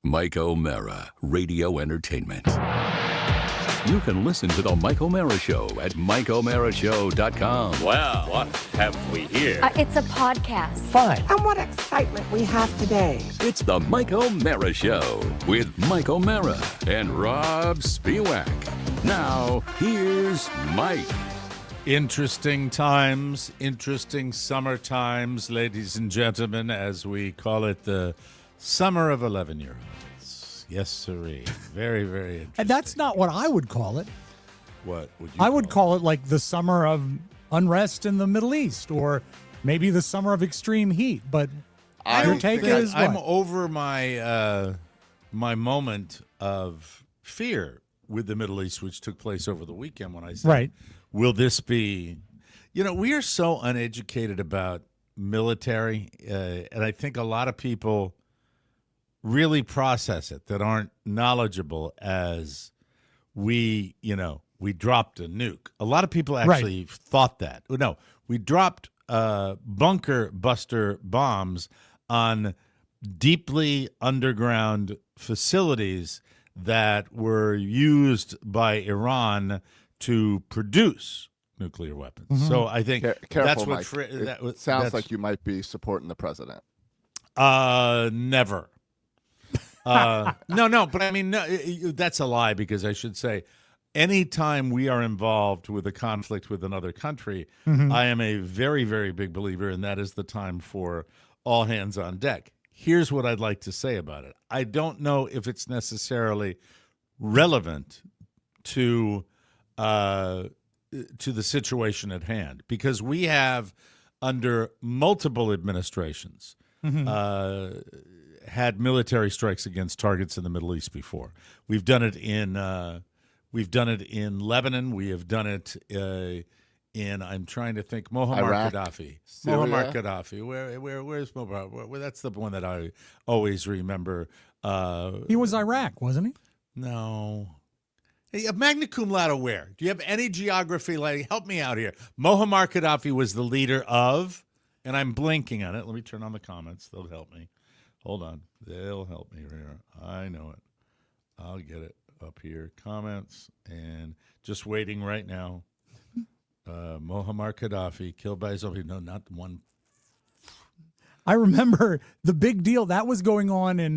Mike O'Mara, Radio Entertainment. You can listen to The Mike O'Mara Show at MikeO'MaraShow.com. Well, what have we here? It's a podcast. Fine. And what excitement we have today. It's The Mike O'Mara Show with Mike O'Mara and Robb Spiewak. Now, here's Mike. Interesting times, interesting summer times, ladies and gentlemen, as we call it, the summer of 11-year-olds. Yes, sirree. Very, very interesting. And that's not what I would call it. What would you I would call it like the summer of unrest in the Middle East, or maybe the summer of extreme heat. But your take is what? I'm over my my moment of fear with the Middle East, which took place over the weekend when I said, right. Will this be, we are so uneducated about military, and I think a lot of people really process it that aren't knowledgeable as we dropped a nuke. A lot of people actually thought that. No, we dropped bunker buster bombs on deeply underground facilities that were used by Iran to produce nuclear weapons. Mm-hmm. So I think careful, that's what Mike. It sounds like you might be supporting the president. Never. No, but I mean, that's a lie, because I should say anytime we are involved with a conflict with another country, I am a very, very big believer, and that is the time for all hands on deck. Here's what I'd like to say about it. I don't know if it's necessarily relevant to the situation at hand, because we have, under multiple administrations, had military strikes against targets in the Middle East before. We've done it in Lebanon. We have done it in, I'm trying to think, Muammar Gaddafi. Syria. Muammar Gaddafi. Where's Muammar? Well, that's the one that I always remember. He was Iraq, wasn't he? No. Hey, magna cum laude where? Do you have any geography? Like, help me out here. Muammar Gaddafi was the leader of, and I'm blinking on it. Let me turn on the comments. They'll help me. Hold on. They'll help me here. I know it. I'll get it up here. Comments, and just waiting right now. Muammar Gaddafi, killed by his own. No, not one. I remember the big deal that was going on in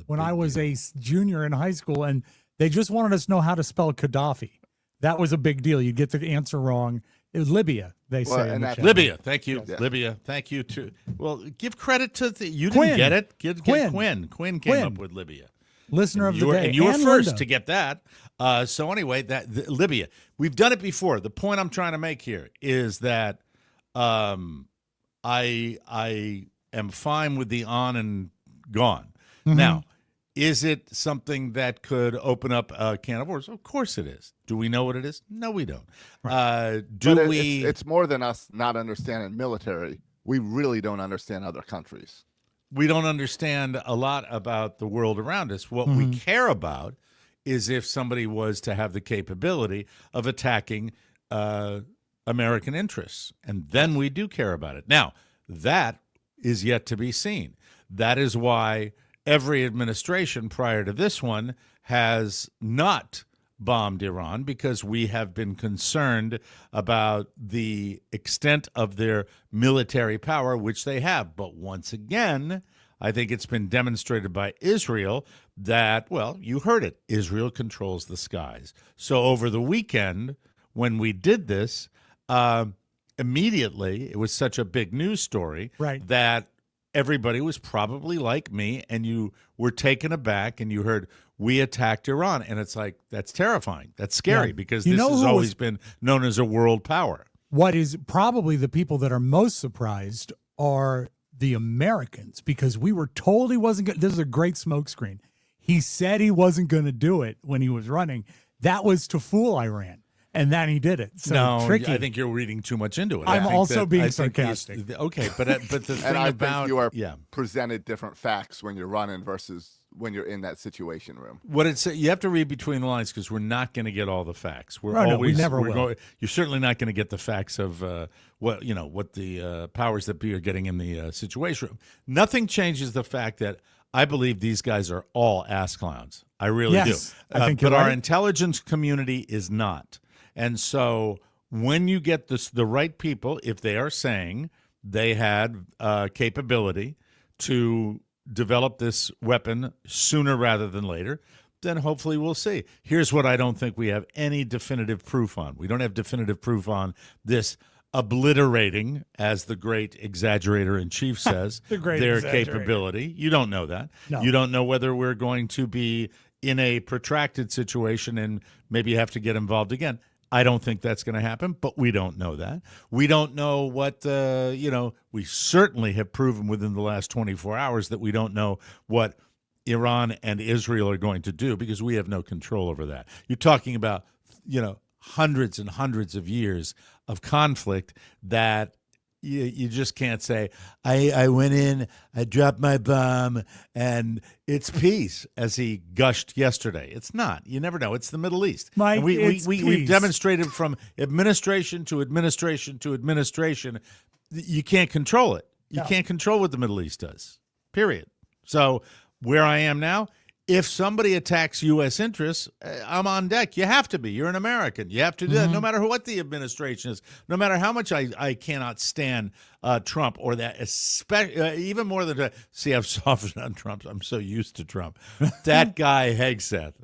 when I was a junior in high school, and they just wanted us to know how to spell Gaddafi. That was a big deal. You get the answer wrong. It was Libya, they say. In the Libya, thank you. Yes. Libya, thank you, too. Well, give credit to you didn't get it. Quinn. Quinn came up with Libya. Listener of the day. And you were first Linda to get that. So anyway, Libya. We've done it before. The point I'm trying to make here is that I am fine with the on and gone. Mm-hmm. Now, is it something that could open up a can of worms? Of course it is. Do we know what it is? No, we don't. Right. It's more than us not understanding military. We really don't understand other countries. We don't understand a lot about the world around us. What we care about is if somebody was to have the capability of attacking American interests. And then we do care about it. Now, that is yet to be seen. That is why every administration prior to this one has not bombed Iran, because we have been concerned about the extent of their military power, which they have. But once again, I think it's been demonstrated by Israel that, well, you heard it, Israel controls the skies. So over the weekend, when we did this, immediately, it was such a big news story that everybody was probably like me, and you were taken aback, and you heard, we attacked Iran. And it's like, that's terrifying. That's scary, because this has always been known as a world power. What is probably the people that are most surprised are the Americans, because we were told he wasn't going to. This is a great smokescreen. He said he wasn't going to do it when he was running. That was to fool Iran. And then he did it. So no, tricky. I think you're reading too much into it. I'm also being sarcastic. Okay, but the thing and I about think you are presented different facts when you're running versus when you're in that situation room. What it's you have to read between the lines because we're not going to get all the facts. We're No, always we never will. You're certainly not going to get the facts of what the powers that be are getting in the situation room. Nothing changes the fact that I believe these guys are all ass clowns. I really Yes, do. I think but you're our right. intelligence community is not. And so when you get the right people, if they are saying they had capability to develop this weapon sooner rather than later, then hopefully we'll see. Here's what I don't think we have any definitive proof on. We don't have definitive proof on this obliterating, as the great exaggerator-in-chief says, their capability. You don't know that. No. You don't know whether we're going to be in a protracted situation and maybe have to get involved again. I don't think that's going to happen, but we don't know that. We don't know what, we certainly have proven within the last 24 hours that we don't know what Iran and Israel are going to do because we have no control over that. You're talking about, hundreds and hundreds of years of conflict that you just can't say, I went in, I dropped my bomb, and it's peace, as he gushed yesterday. It's not. You never know. It's the Middle East. Mike, and it's we've peace. demonstrated from administration to administration to administration, you can't control it. You can't control what the Middle East does, period. So where I am now, if somebody attacks U.S. interests, I'm on deck. You have to be. You're an American. You have to do that no matter what the administration is, no matter how much I cannot stand Trump or that, even more than – see, I've softened on Trump. I'm so used to Trump. That guy, Hegseth,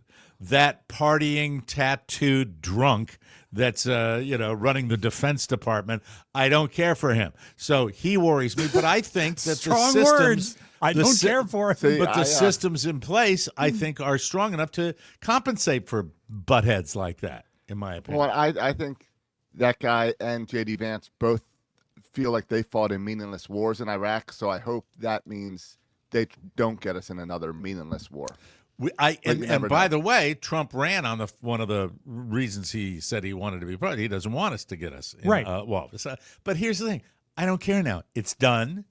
that partying, tattooed drunk that's running the Defense Department, I don't care for him. So he worries me. But I think that Strong the systems words. I don't care for it. but the systems in place, I think, are strong enough to compensate for buttheads like that, in my opinion. Well, I think that guy and J.D. Vance both feel like they fought in meaningless wars in Iraq, so I hope that means they don't get us in another meaningless war. And by the way, Trump ran on one of the reasons he said he wanted to be president. He doesn't want us to get us in, right. But here's the thing. I don't care now. It's done.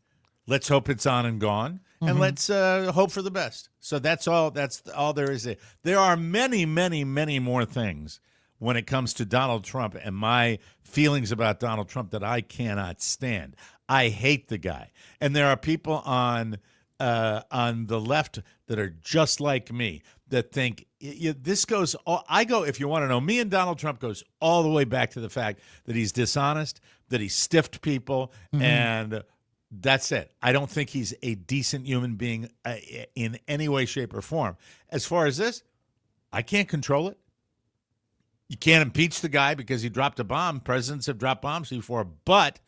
Let's hope it's on and gone, and let's hope for the best. So that's all there is. There are many, many, many more things when it comes to Donald Trump and my feelings about Donald Trump that I cannot stand. I hate the guy. And there are people on the left that are just like me that think this goes – if you want to know, me and Donald Trump goes all the way back to the fact that he's dishonest, that he stiffed people, and – that's it. I don't think he's a decent human being in any way, shape, or form. As far as this, I can't control it. You can't impeach the guy because he dropped a bomb. Presidents have dropped bombs before, but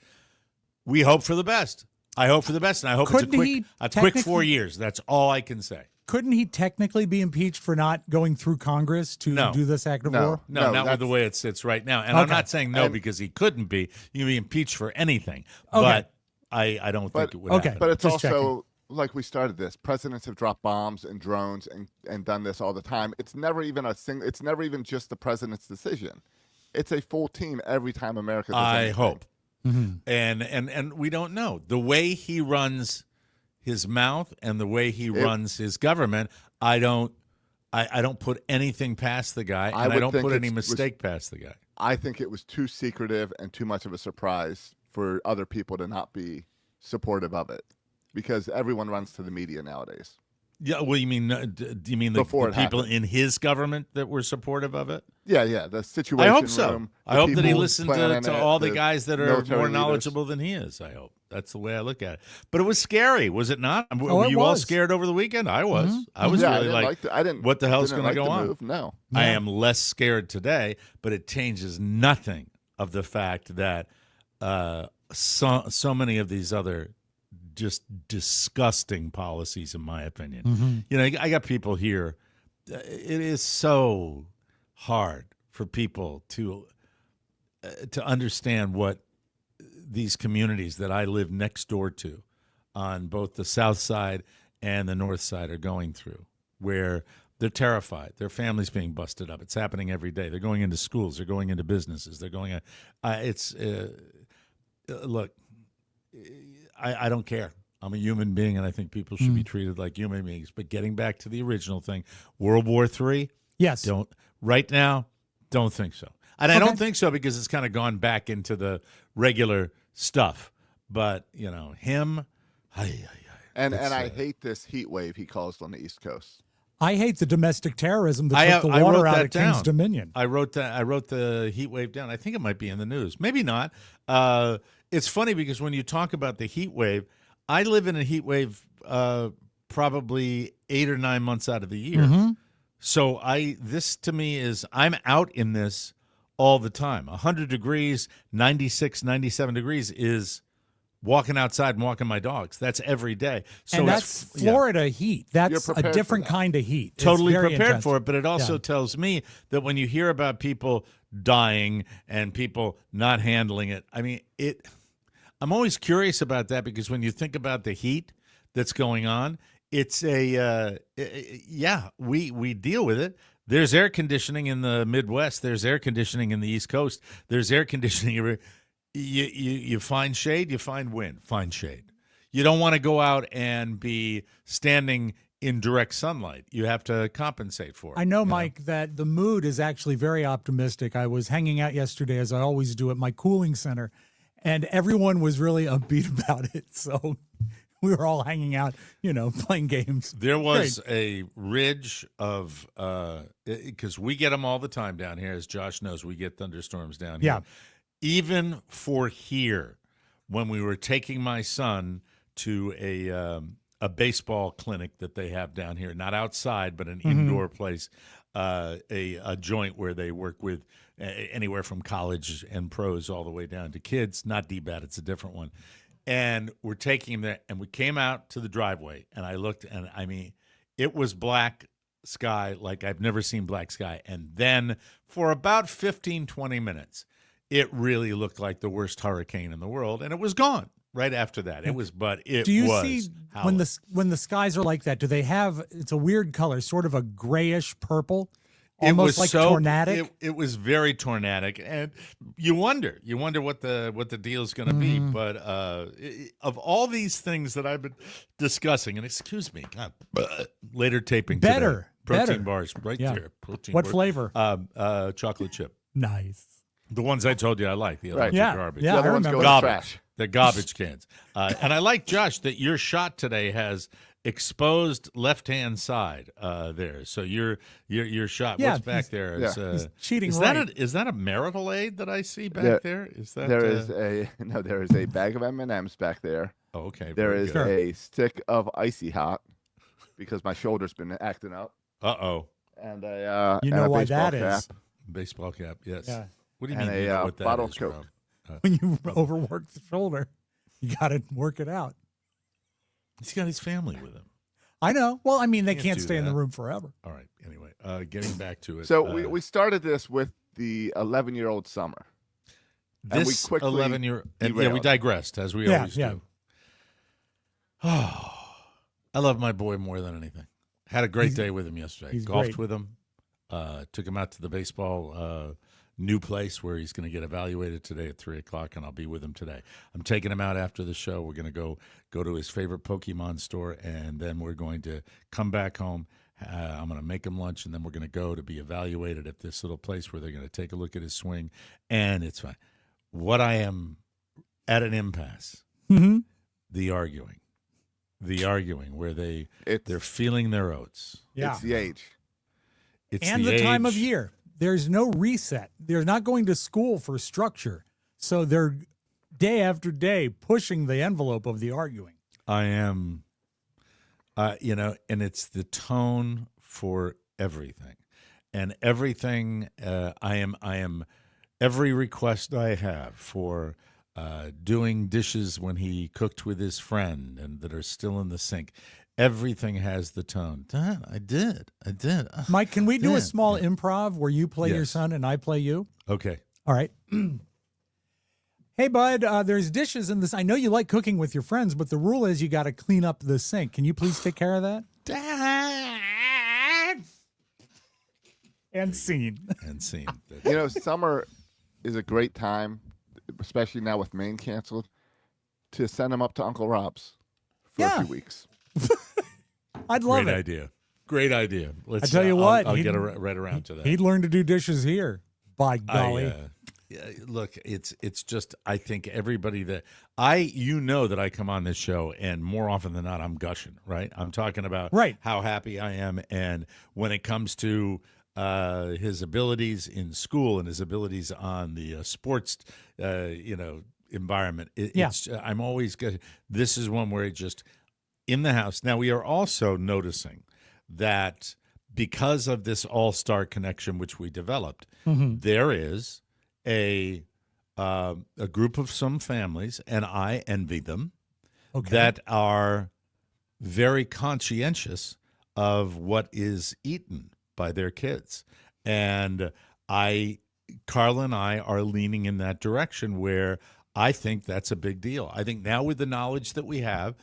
we hope for the best. I hope for the best, and I hope it's a quick 4 years. That's all I can say. Couldn't he technically be impeached for not going through Congress to do this act of war? No, not with the way it sits right now. And I'm not saying because he couldn't be. You can be impeached for anything, but I don't think it would happen. But it's Just also, like we started this, presidents have dropped bombs and drones and done this all the time. It's never even it's never even just the president's decision. It's a full team every time America does anything. I hope. And we don't know. The way he runs his mouth and the way he runs his government, I don't put anything past the guy, and I don't put any mistake past the guy. I think it was too secretive and too much of a surprise for other people to not be supportive of it, because everyone runs to the media nowadays. Yeah, well, do you mean the people in his government that were supportive of it? Yeah, the situation. I hope so. Room, I hope that he listened to it, all the guys that are more leaders. knowledgeable than he is. I hope. That's the way I look at it. But it was scary, was it not? Were it you all was. scared over the weekend? I was. I was really what the hell's going to go on? No. I am less scared today, but it changes nothing of the fact that so many of these other just disgusting policies, in my opinion. I got people here. It is so hard for people to understand what these communities that I live next door to on both the south side and the north side are going through, where they're terrified. Their families being busted up. It's happening every day. They're going into schools. They're going into businesses. They're going look, I don't care. I'm a human being, and I think people should be treated like human beings. But getting back to the original thing, World War III, Yes. right now, don't think so. And I don't think so because it's kind of gone back into the regular stuff. But, him, And I hate this heat wave he caused on the East Coast. I hate the domestic terrorism that took the water out of King's Dominion. I wrote the heat wave down. I think it might be in the news. Maybe not. It's funny because when you talk about the heat wave, I live in a heat wave probably 8 or 9 months out of the year. Mm-hmm. So this to me is I'm out in this all the time. 100 degrees, 96, 97 degrees is walking outside and walking my dogs. That's every day. So and that's Florida heat. That's a different kind of heat. Totally prepared for it, but it also tells me that when you hear about people dying and people not handling it, I mean, I'm always curious about that because when you think about the heat that's going on, it's we deal with it. There's air conditioning in the Midwest. There's air conditioning in the East Coast. There's air conditioning. You find shade, you find wind, find shade. You don't want to go out and be standing in direct sunlight. You have to compensate for it. I know, Mike, that the mood is actually very optimistic. I was hanging out yesterday, as I always do, at my cooling center, and everyone was really upbeat about it. So we were all hanging out, playing games. There was a ridge of because we get them all the time down here. As Josh knows, we get thunderstorms down here. Yeah. Even for here, when we were taking my son to a baseball clinic that they have down here, not outside, but an indoor place, a joint where they work with anywhere from college and pros all the way down to kids. Not DBAT, it's a different one. And we're taking him there, and we came out to the driveway, and I looked, and I mean, it was black sky like I've never seen black sky. And then for about 15, 20 minutes, it really looked like the worst hurricane in the world, and it was gone right after that. It was, but it was. Do you see when the skies are like that? Do they have? It's a weird color, sort of a grayish purple, almost like tornadic. It was very tornadic, and you wonder what the deal is going to be. But of all these things that I've been discussing, and excuse me, God, later taping today. Protein bars right there. Protein what bars. Flavor? Chocolate chip. Nice. The ones I told you I like, the electric garbage. Yeah, the other ones go in the trash. The garbage cans. And I like, Josh, that your shot today has exposed left-hand side there. So your shot, what's back there? He's cheating. Is that a marital aid that I see back there? Is that there is a bag of M&Ms back there. Oh, okay. There is a stick of Icy Hot because my shoulder's been acting up. Uh-oh. And you know why that is? Baseball cap, yes. Yeah. What do you mean? And a bottle of Coke. When you overwork the shoulder, you got to work it out. He's got his family with him. I know. Well, I mean, they can't stay in the room forever. All right. Anyway, getting back to it. So we started this with the 11-year-old Summer. And we quickly 11-year, and we digressed as we always do. Oh, I love my boy more than anything. Had a great day with him yesterday. Golfed with him. Took him out to the baseball new place where he's going to get evaluated today at 3:00, and I'll be with him today. I'm taking him out after the show. We're going to go to his favorite Pokemon store, and then we're going to come back home. I'm going to make him lunch, and then we're going to go to be evaluated at this little place where they're going to take a look at his swing, and it's fine. What I am at an impasse, the arguing where they're feeling their oats. Yeah. It's the age. And the time of year. There's no reset. They're not going to school for structure. So they're day after day pushing the envelope of the arguing. I am, and it's the tone for everything. And everything, I am every request I have for doing dishes when he cooked with his friend and that are still in the sink. Everything has the tone. Dad, I did. Mike, can we do a small improv where you play your son and I play you? Okay. All right. Hey, bud, there's dishes in this. I know you like cooking with your friends, but the rule is you got to clean up the sink. Can you please take care of that? Dad. And scene. Summer is a great time, especially now with Maine canceled, to send him up to Uncle Robb's for a few weeks. I'd love Great it. idea. Great idea. I tell you what, I'll get right around to that. He'd learn to do dishes here. By golly. Look, it's just, I think everybody that that I come on this show and more often than not I'm gushing, right? I'm talking about how happy I am, and when it comes to his abilities in school and his abilities on the sports environment, it's I'm always good. This is one where it just in the house. Now we are also noticing that because of this all-star connection which we developed, there is a group of some families, and I envy them, that are very conscientious of what is eaten by their kids. And Carla and I are leaning in that direction where I think that's a big deal. I think now with the knowledge that we have,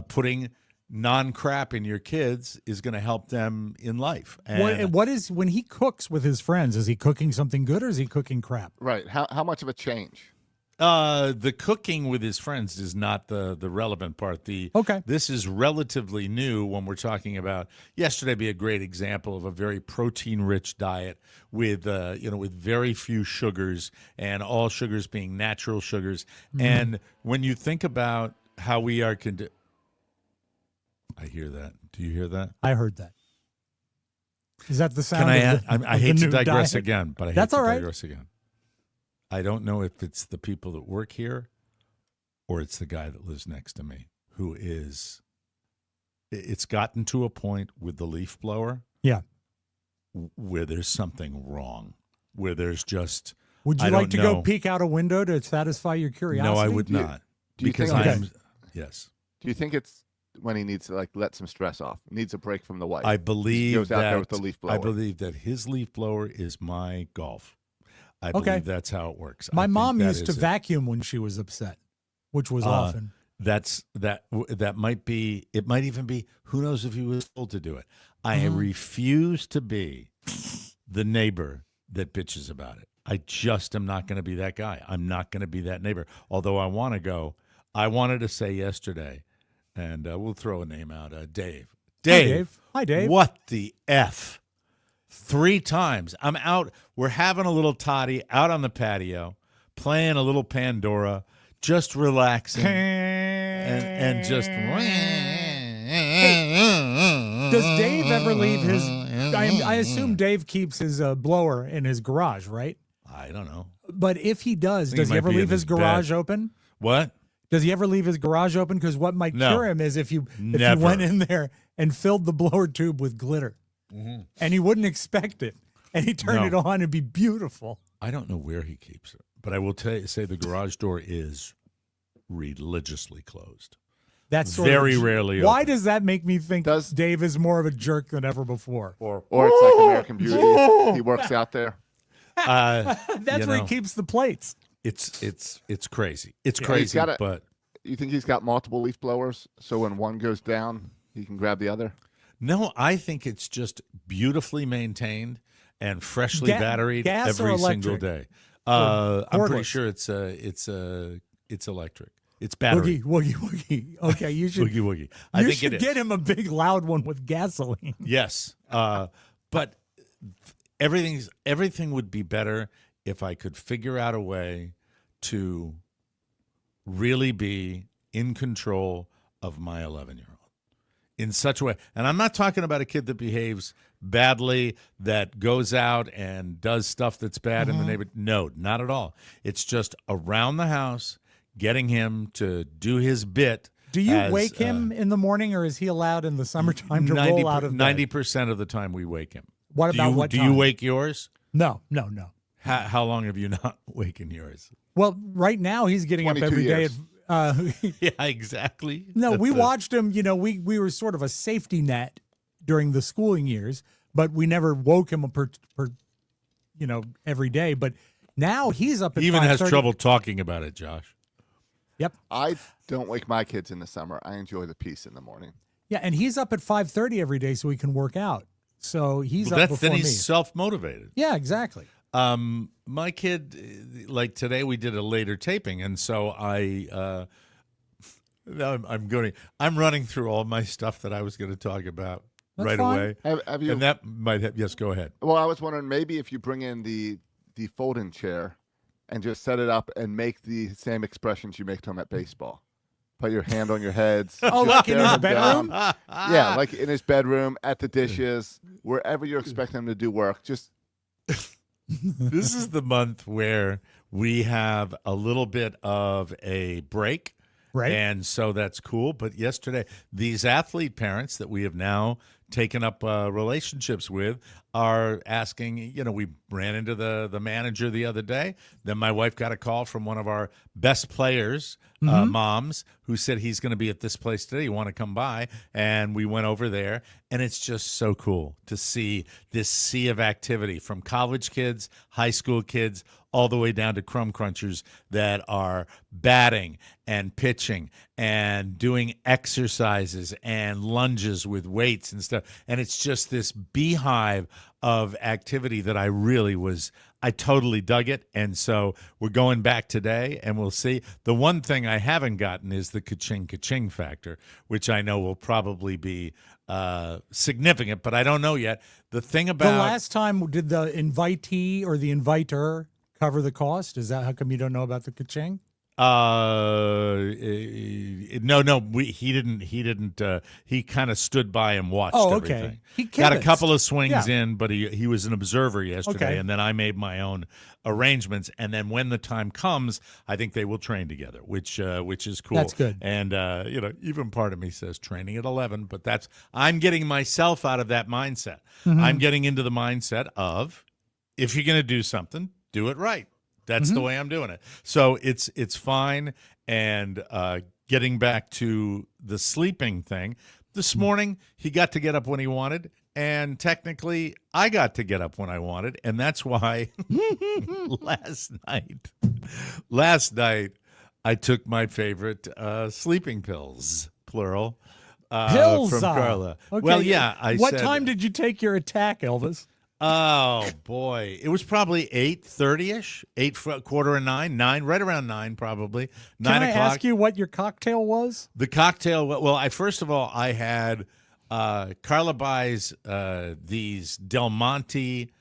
putting non-crap in your kids is going to help them in life. And What is, when he cooks with his friends, is he cooking something good or is he cooking crap? Right. How much of a change? The cooking with his friends is not the relevant part. This is relatively new when we're talking about, yesterday be a great example of a very protein-rich diet with with very few sugars, and all sugars being natural sugars. And when you think about how we are I hear that. Do you hear that? I heard that. Is that the sound? I hate to digress again, but I hate That's to all right. digress again. I don't know if it's the people that work here or it's the guy that lives next to me who is, it's gotten to a point with the leaf blower. Yeah. Where there's something wrong, where there's just, would you like to go peek out a window to satisfy your curiosity? No, I would not. Because yes. Do you think it's when he needs to let some stress off, needs a break from the wife? I believe goes out there with the leaf blower. I believe that his leaf blower is my golf. I believe that's how it works. My mom used to vacuum when she was upset, which was often. That might be, it might even be, who knows if he was told to do it. I refuse to be the neighbor that bitches about it. I just am not going to be that guy. I'm not going to be that neighbor. Although I want to go. I wanted to say yesterday, and we'll throw a name out, Dave. Hi, Dave. What the F? 3 times. I'm out. We're having a little toddy out on the patio, playing a little Pandora, just relaxing, and just. Does Dave ever leave his? I assume Dave keeps his blower in his garage, right? I don't know. But if he does he ever leave his garage open? What? Does he ever leave his garage open? Because what might cure him is if you went in there and filled the blower tube with glitter. And he wouldn't expect it, and he turned it on. It'd be beautiful. I don't know where he keeps it, but I will say the garage door is religiously closed. That's very rarely. Why does that make me think Dave is more of a jerk than ever before? Or it's like American Beauty. He works out there. That's where he keeps the plates. It's crazy. It's crazy. But you think he's got multiple leaf blowers, so when one goes down, he can grab the other? No, I think it's just beautifully maintained and freshly batteried every single day. I'm pretty sure it's electric. It's battery. Woogie. Okay, you should woogie. You should get him a big loud one with gasoline. Yes, but everything would be better if I could figure out a way to really be in control of my 11-year-old. In such a way. And I'm not talking about a kid that behaves badly, that goes out and does stuff that's bad in the neighborhood. No, not at all. It's just around the house, getting him to do his bit. Do you wake him in the morning, or is he allowed in the summertime to roll out of bed? 90% of the time we wake him. What about what time? Do you wake yours? No. How long have you not waken yours? Well, right now he's getting up every day. Yeah, exactly. No, we watched him. We were sort of a safety net during the schooling years, but we never woke him every day. But now he's up at 5:30. He even has trouble talking about it, Josh. Yep. I don't wake my kids in the summer. I enjoy the peace in the morning. Yeah, and he's up at 5:30 every day so he can work out. So he's up before then me. he's self-motivated. Yeah, exactly. My kid, like today, we did a later taping, and so I No, I'm running through all my stuff that I was going to talk about That's fine. away. Have you? And that might have. Yes, go ahead. Well, I was wondering maybe if you bring in the folding chair and just set it up and make the same expressions you make to him at baseball. Put your hand on your heads. Oh, just like in stare his him bedroom? down. Yeah, like in his bedroom, at the dishes, wherever you're expecting him to do work. Just This is the month where we have a little bit of a break. Right. And so that's cool. But yesterday, these athlete parents that we have now taken up relationships with are asking, we ran into the manager the other day. Then my wife got a call from one of our best players, moms, who said he's going to be at this place today. You want to come by? And we went over there. And it's just so cool to see this sea of activity from college kids, high school kids, all the way down to crumb crunchers that are batting and pitching and doing exercises and lunges with weights and stuff. And it's just this beehive of activity that I totally dug it. And so we're going back today and we'll see. The one thing I haven't gotten is the ka-ching factor, which I know will probably be significant, but I don't know yet. The thing about the last time, did the invitee or the inviter cover the cost? Is that how come you don't know about the ka-ching? No, he didn't. He kind of stood by and watched everything. He got a kibitz. couple of swings in, but he was an observer yesterday, Okay. and then I made my own arrangements. And then when the time comes, I think they will train together, which is cool. That's good. And even part of me says training at 11, but I'm getting myself out of that mindset. Mm-hmm. I'm getting into the mindset of if you're going to do something, do it right. That's the way I'm doing it. So it's fine. And getting back to the sleeping thing, this morning he got to get up when he wanted, and technically I got to get up when I wanted, and that's why last night I took my favorite sleeping pills, plural, Pills from Carla. Okay. Well, yeah. What time did you take your attack, Elvis? Oh boy, it was probably 8:30ish, 9, right around 9 probably. 9 Can I o'clock. ask you what your cocktail was? The cocktail. Well, I had Carla buys these Del Monte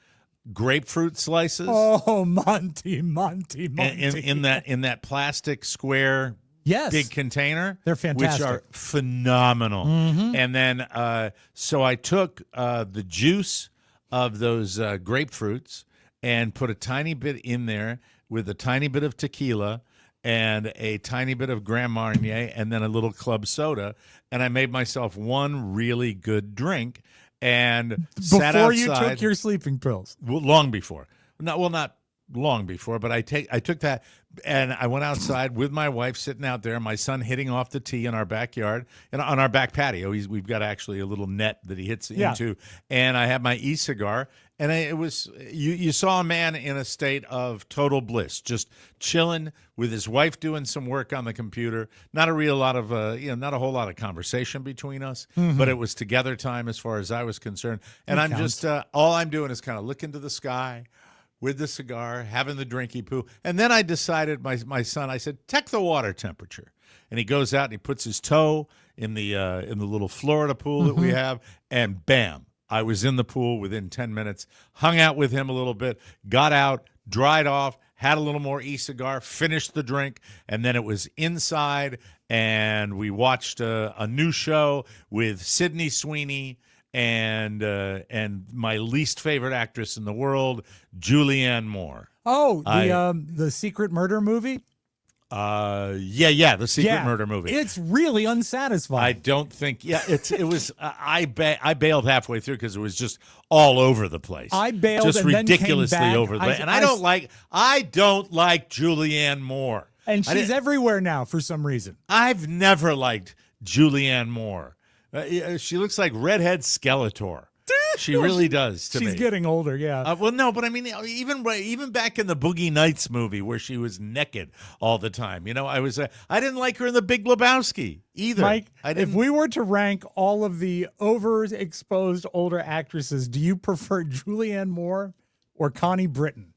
grapefruit slices. Oh, Monty. in that plastic square. Yes. Big container. They're fantastic. Which are phenomenal. Mm-hmm. And then, so I took the juice of those grapefruits and put a tiny bit in there with a tiny bit of tequila and a tiny bit of Grand Marnier and then a little club soda. And I made myself one really good drink and sat outside. Before you took your sleeping pills. Well, long before. Not long before, but I took that and I went outside with my wife sitting out there, my son hitting off the tee in our backyard and on our back patio. We've got actually a little net that he hits into, and I had my e-cigar, and it was you saw a man in a state of total bliss, just chilling with his wife doing some work on the computer. Not a lot of not a whole lot of conversation between us, but it was together time as far as I was concerned. And I'm just all I'm doing is kind of looking to the sky with the cigar, having the drinky poo. And then I decided, my son, I said, check the water temperature. And he goes out and he puts his toe in the little Florida pool that we have, and bam, I was in the pool within 10 minutes, hung out with him a little bit, got out, dried off, had a little more e-cigar, finished the drink, and then it was inside, and we watched a new show with Sydney Sweeney and my least favorite actress in the world, Julianne Moore. Oh, the secret murder movie? The secret murder movie. It's really unsatisfying. I don't think. Yeah, it was. I bailed halfway through because it was just all over the place. I bailed just and then ridiculously came back. over the place. And I don't like Julianne Moore. And she's everywhere now for some reason. I've never liked Julianne Moore. She looks like redhead Skeletor. She really does to me. She's getting older, yeah. Well, no, but I mean, even back in the Boogie Nights movie where she was naked all the time, I didn't like her in the Big Lebowski either. Mike, if we were to rank all of the overexposed older actresses, do you prefer Julianne Moore or Connie Britton?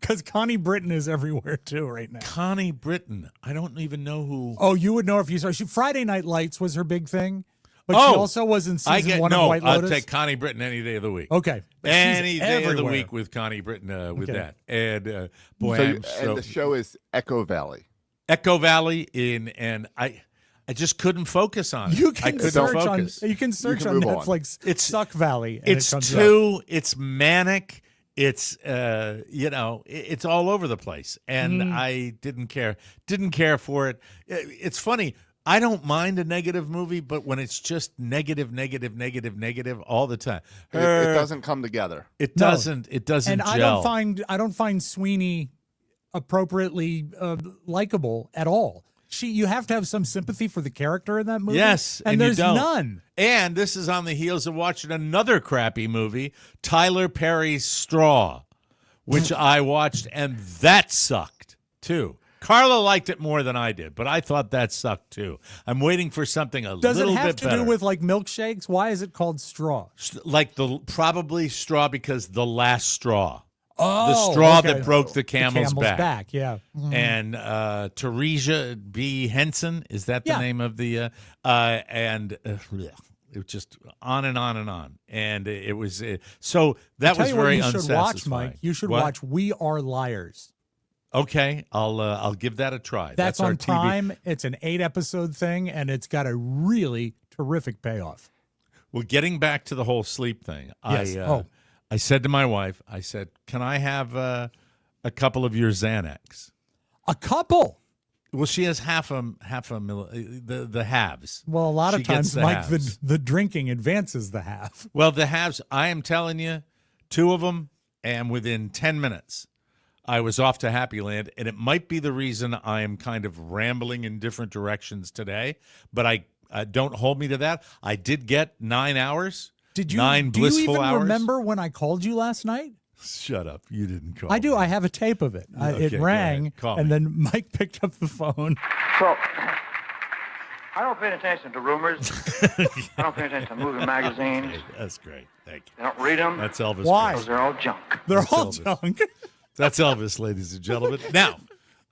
Because Connie Britton is everywhere too right now. Connie Britton. I don't even know who. Oh, you would know if you saw. Friday Night Lights was her big thing, but she also was in season 1 of White Lotus. I'll take Connie Britton any day of the week. Okay, but any day everywhere. of the week with Connie Britton with that. And boy, and the show is Echo Valley. Echo Valley and I just couldn't focus on it. You can I couldn't search focus. on Netflix. It's Suck Valley. It's it's manic. It's it's all over the place, and I didn't care for it. It's funny. I don't mind a negative movie, but when it's just negative all the time, It doesn't come together. It doesn't. It doesn't. And gel. I don't find Sweeney appropriately likable at all. You have to have some sympathy for the character in that movie. Yes, and there's you don't. none. And this is on the heels of watching another crappy movie, Tyler Perry's Straw, which I watched, and that sucked too. Carla liked it more than I did, but I thought that sucked too. I'm waiting for something a little bit better. Does it have to do with like milkshakes? Why is it called Straw? Like probably straw because the last straw. Oh, the straw that broke the camel's back. Yeah. And Teresa B. Henson, is that the name of the it just on and on and on. And it was so that was very unsatisfying. You should watch, Mike. You should watch We Are Liars. Okay, I'll give that a try. That's on our TV. Prime. It's an 8-episode thing, and it's got a really terrific payoff. Well, getting back to the whole sleep thing, yes. I said to my wife, I said, "Can I have a couple of your Xanax?" A couple? Well, she has half a the halves. Well, a lot of times, Mike, halves. the drinking advances the half. Well, the halves, I am telling you, 2 of them, and within 10 minutes, I was off to Happy Land, and it might be the reason I am kind of rambling in different directions today, but I don't hold me to that. I did get 9 hours. Did you? 9 do blissful you even hours. Remember when I called you last night? Shut up! You didn't call. I do. I have a tape of it. Okay, it rang, and then Mike picked up the phone. So, I don't pay attention to rumors. I don't pay attention to movie magazines. Okay, that's great. Thank you. I don't read them. That's Elvis. Why? Because they're all junk. They're all Elvis. junk. That's Elvis, ladies and gentlemen. Now,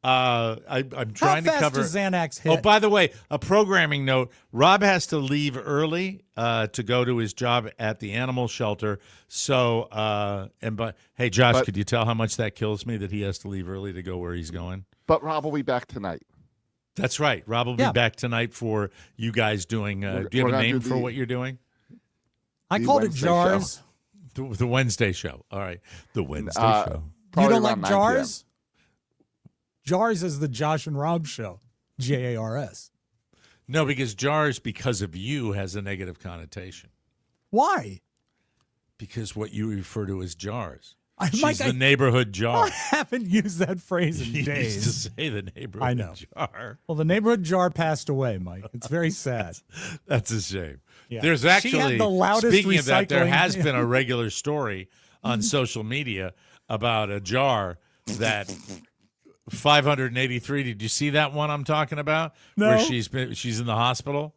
I'm trying How to cover. fast does Xanax hit? Oh, by the way, a programming note: Rob has to leave early to go to his job at the animal shelter. So, hey, Josh, could you tell how much that kills me that he has to leave early to go where he's going? But Rob will be back tonight. That's right. Rob will be back tonight for you guys doing. Do you have a name for what you're doing? I called it Jars. The Wednesday show. All right, the Wednesday show. Probably You don't around like 9 Jars? Jars is the Josh and Rob show. Jars. No, because Jars, because of you, has a negative connotation. Why? Because what you refer to as jars. She's Mike, the neighborhood jar. I haven't used that phrase in You days. used to say the neighborhood I know. jar. Well, the neighborhood jar passed away, Mike. It's very sad. That's a shame. Yeah. There's She had actually, the loudest speaking of that, there recycling- has been a regular story on social media about a jar that 583. Did you see that one I'm talking about? No. Where she's in the hospital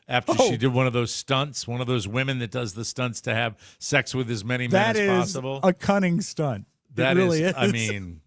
after she did one of those stunts, one of those women that does the stunts to have sex with as many men as possible. That is a cunning stunt. That it really is. I mean,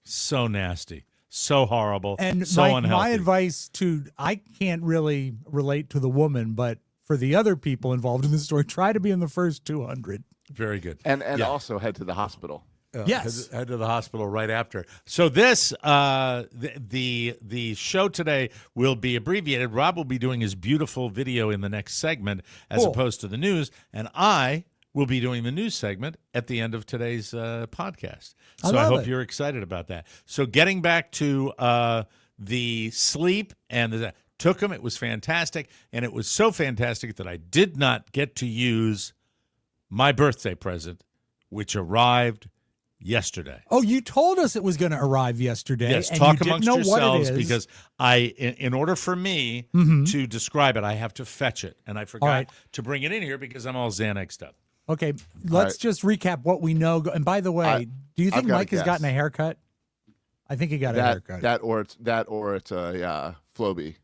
so nasty, so horrible, and so Mike, unhealthy. my advice I can't really relate to the woman, but for the other people involved in the story, try to be in the first 200. Very good. And also head to the hospital. Yes. Head to the hospital right after. So this, the show today will be abbreviated. Rob will be doing his beautiful video in the next segment as opposed to the news, and I will be doing the news segment at the end of today's podcast. So I hope you're excited about that. So getting back to the sleep and took him. It was fantastic, and it was so fantastic that I did not get to use my birthday present, which arrived yesterday. Oh, you told us it was going to arrive yesterday. Yes, and talk you amongst didn't know what yourselves it is. because in order for me to describe it, I have to fetch it, and I forgot to bring it in here because I'm all Xanaxed up. Okay, let's just recap what we know. And by the way, do you think Mike has gotten a haircut? I think he got a haircut. That or it's a Floby.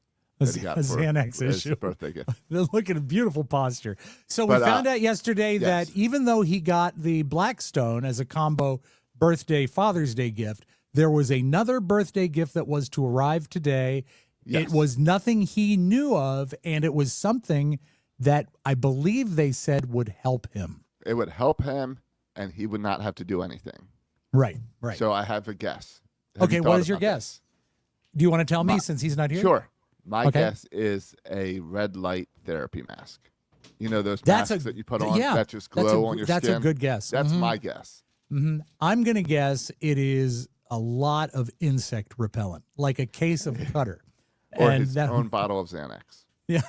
A that he got Xanax for his issue. birthday gift. Look at a beautiful posture. So we found out yesterday that even though he got the Blackstone as a combo birthday, Father's Day gift. There was another birthday gift that was to arrive today. Yes. It was nothing he knew of, and it was something that I believe they said would help him. It would help him, and he would not have to do anything. Right. So I have a guess. Have Okay, you what thought is your about guess? Do you want to tell me My- since he's not this? here? Sure. My Okay. guess is a red light therapy mask. You know those That's masks a- that you put on yeah, that just that's glow a- on your that's a skin? good guess. That's Mhm. my guess. I'm going to guess it is a lot of insect repellent, like a case of Cutter. Or And his own bottle of Xanax. Yeah.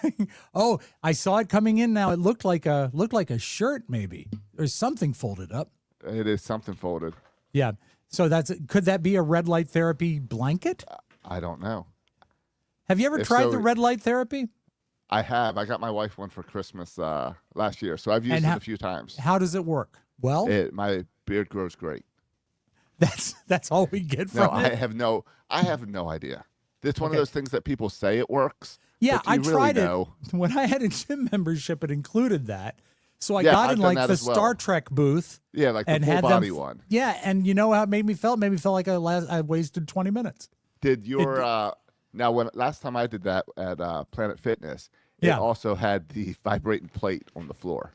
Oh, I saw it coming in now. It looked like a shirt maybe. There's something folded up. It is something folded. Yeah. So could that be a red light therapy blanket? I don't know. Have you ever If tried so, the red light therapy? I have. I got my wife one for Christmas last year, so I've used And it how- a few times. How does it work? Well, My beard grows great. that's all we get No, from I it. have no idea. It's one of those things that people say it works. Yeah, but do I you really tried know? it when I had a gym membership. It incled that, so I Yeah, got I've in done like that the as well. Star Trek booth. Yeah, like the and full had body them, one. Yeah, and you know how it made me feel? It made me feel like I wasted 20 minutes. Did your now when last time I did that at Planet Fitness, Yeah. it also had the vibrating plate on the floor.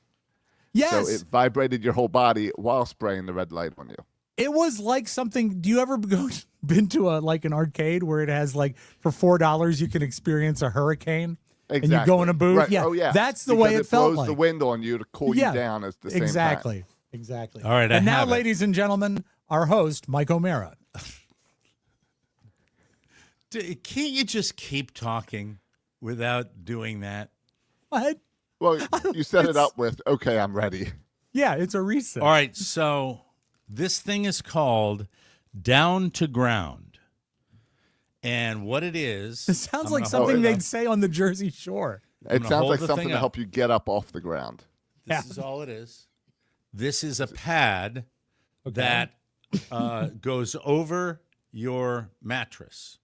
Yes, So it vibrated your whole body while spraying the red light on you. it was like something. Do you ever been to an arcade where it has like for $4 you can experience a hurricane? Exactly. And you go in a booth? Right. Yeah. Oh, yeah. That's the Because way it felt blows like. the wind on you to cool Yeah, you down at the same Exactly. time. Exactly. All right, I And now, have it. ladies and gentlemen, our host, Mike O'Mara. Can't you just keep talking without doing that? What? Well, you set it up with, okay, I'm ready. Yeah, it's a reset. All right, so this thing is called Down to Ground. And what it is... It sounds I'm like gonna something hold it they'd up. say on the Jersey Shore. I'm It gonna sounds hold like the something thing to up. help you get up off the ground. This Yeah. is all it is. This is a pad that goes over your mattress.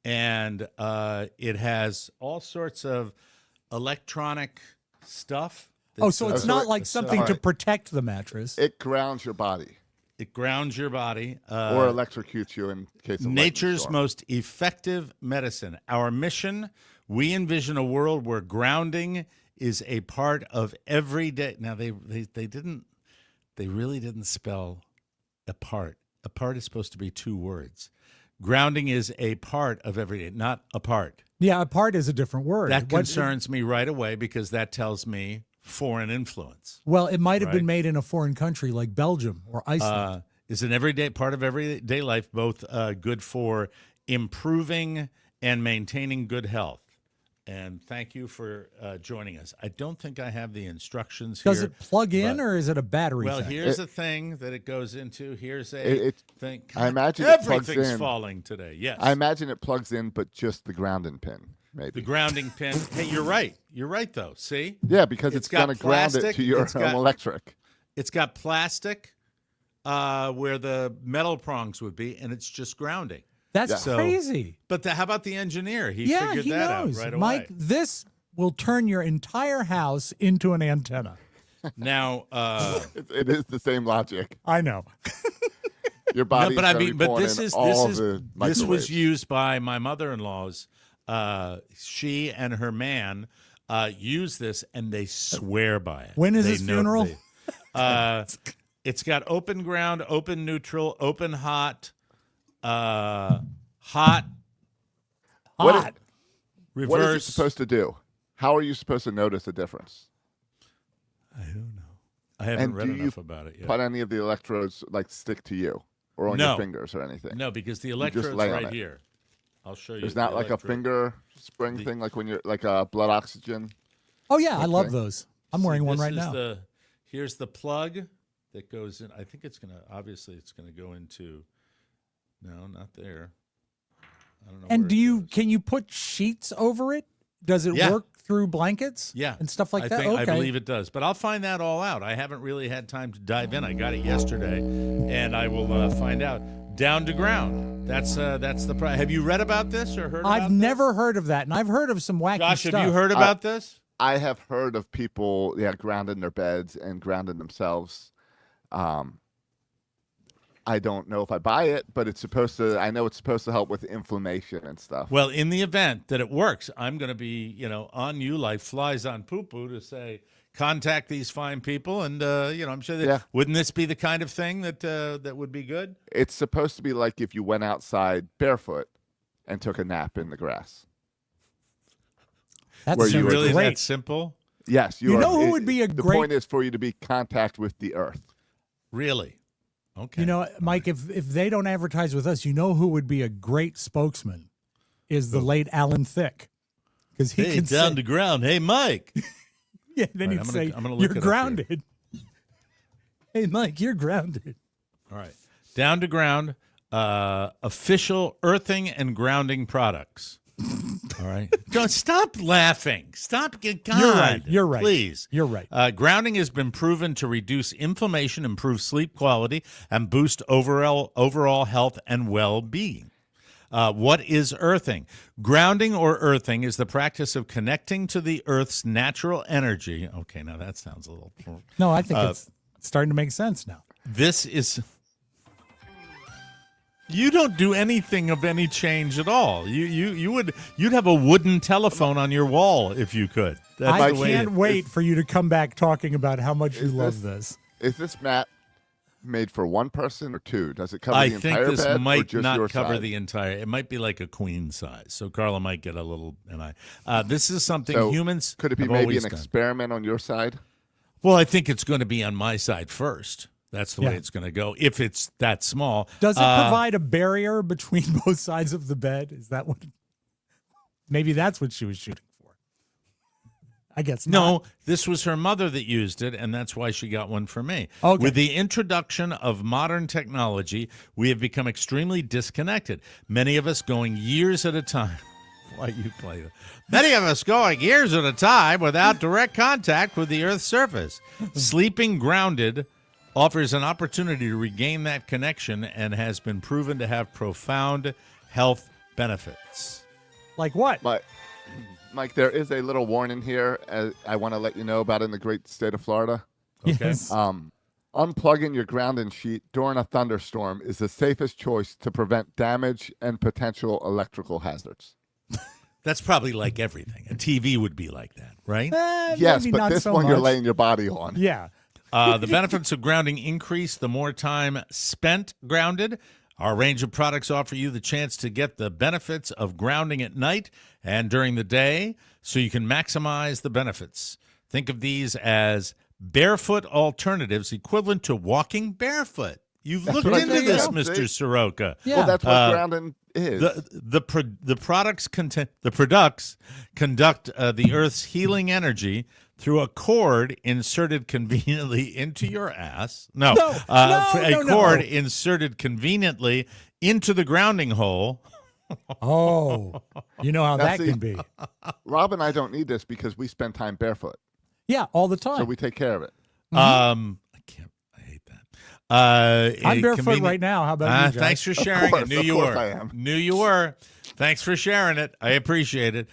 And it has all sorts of electronic stuff. Oh, so it's so not it- like something all to right. protect the mattress. It grounds your body It grounds your body. or electrocutes you in case of lightning Nature's storm. most effective medicine. Our mission, we envision a world where grounding is a part of every day. Now, they really didn't spell a part. A part is supposed to be two words. Grounding is a part of every day, not a part. Yeah, a part is a different word. That What- concerns me right away because that tells me foreign influence. Well, it might have been Right. made in a foreign country like Belgium or Iceland. Is an everyday part of everyday life, both good for improving and maintaining good health. And thank you for joining us. I don't think I have the instructions Does here. it plug in but- or is it a battery Well, thing? here's a thing that it goes into. Here's a It- thing. I imagine it plugs everything's in. falling today. Yes, I imagine it plugs in, but just the grounding pin, maybe. the grounding pin. Hey, you're right. You're right, though. See, Yeah, because It's it's going got to ground it plastic, to your it's got- electric. it's got plastic where the metal prongs would be, and it's just grounding. That's Yeah. So- crazy. But how about the engineer? He Yeah, figured he that knows. out right away. Mike, this will turn your entire house into an antenna. Now, It is the same logic. I know. Your body. no, but I mean, but this is the this was microwaves. used by my mother-in-law's. She and her man use this, and they swear by it. When is They his know- funeral? it's got open ground, open neutral, open hot, hot, What Hot. What is it reverse. supposed to do? How are you supposed to notice a difference? I don't know. I haven't And read do you enough about it yet. Put any of the electrodes like stick to you or on No. your fingers or anything? No, because the just electrode's lay on right it. here. I'll show you. There's the not like a electrode. finger spring thing like when you're like a blood oxygen. Oh, yeah, I love Okay. those. I'm wearing one This right is now. Here's the plug that goes in. I think it's gonna. Obviously, it's gonna go into. No, not there. I don't know. And where do it you goes. can you put sheets over it? Does it Yeah. work through blankets? Yeah, And stuff like I that? think, Okay. I believe it does, but I'll find that all out. I haven't really had time to dive in. I got it yesterday, and I will find out. Down to ground. That's the price. Have you read about this or heard about I've never heard of that, and I've heard of some wacky Josh, stuff. have you heard about this? I have heard of people, grounding their beds and grounding themselves. I don't know if I buy it, but it's supposed to. I know it's supposed to help with inflammation and stuff. Well, in the event that it works, I'm going to be, on you like flies on poo-poo to say, contact these fine people, and I'm sure that wouldn't this be the kind of thing that would be good? It's supposed to be like if you went outside barefoot and took a nap in the grass. That's really great. that simple? Yes, you know who would be a the great. The point is for you to be contact with the earth. Really? Okay. You know, Mike, if they don't advertise with us, you know who would be a great spokesman is the late Alan Thicke. Because he hey, can down say, to ground. Hey, Mike. Yeah, then Right, he'd say, I'm gonna look you're it up grounded. Hey, Mike, you're grounded. All right. Down to ground, official earthing and grounding products. All right. Don't stop laughing. Stop. God, You're right. Please. You're right. Grounding has been proven to reduce inflammation, improve sleep quality, and boost overall health and well-being. What is earthing? Grounding or earthing is the practice of connecting to the earth's natural energy. Okay, now that sounds a little... No, I think it's starting to make sense now. This is... You don't do anything of any change at all. You'd have a wooden telephone on your wall if you could. That's I the way can't wait for you to come back talking about how much you love this. Is this mat made for one person or two? Does it cover I the think entire this bed or might just not your cover side? the entire. It might be like a queen size. So Carla might get a little. And this is something So humans could it be have maybe always an done. experiment on your side? Well, I think it's going to be on my side first. That's the way Yeah. it's going to go. If it's that small, Does it provide a barrier between both sides of the bed? Is that what? Maybe that's what she was shooting for. I guess no, not. this was her mother that used it, and that's why she got one for me. Okay. With the introduction of modern technology, we have become extremely disconnected. Many of us going years at a time. Why you play that? Many of us going years at a time without direct contact with the Earth's surface. Sleeping grounded offers an opportunity to regain that connection and has been proven to have profound health benefits. Like what? Mike, there is a little warning here I want to let you know about in the great state of Florida. Okay. Yes. Unplugging your grounding sheet during a thunderstorm is the safest choice to prevent damage and potential electrical hazards. That's probably like everything. A TV would be like that, right? Yes, maybe but not this so one you're much. laying your body on. Yeah. The benefits of grounding increase the more time spent grounded. Our range of products offer you the chance to get the benefits of grounding at night and during the day so you can maximize the benefits. Think of these as barefoot alternatives equivalent to walking barefoot. You've looked what into I'm this, saying. Mr. Soroka. Yeah. Well, that's what grounding is. The products conduct the Earth's healing energy through a cord inserted conveniently into your ass. No, cord inserted conveniently into the grounding hole. Oh, you know how Now, that see, can be. Rob and I don't need this because we spend time barefoot, Yeah, all the time. so we take care of it. I hate that. I'm barefoot right now. How about you, Josh? Thanks for sharing course, it. Knew of you course were. I am. Knew you were. Thanks for sharing it. I appreciate it.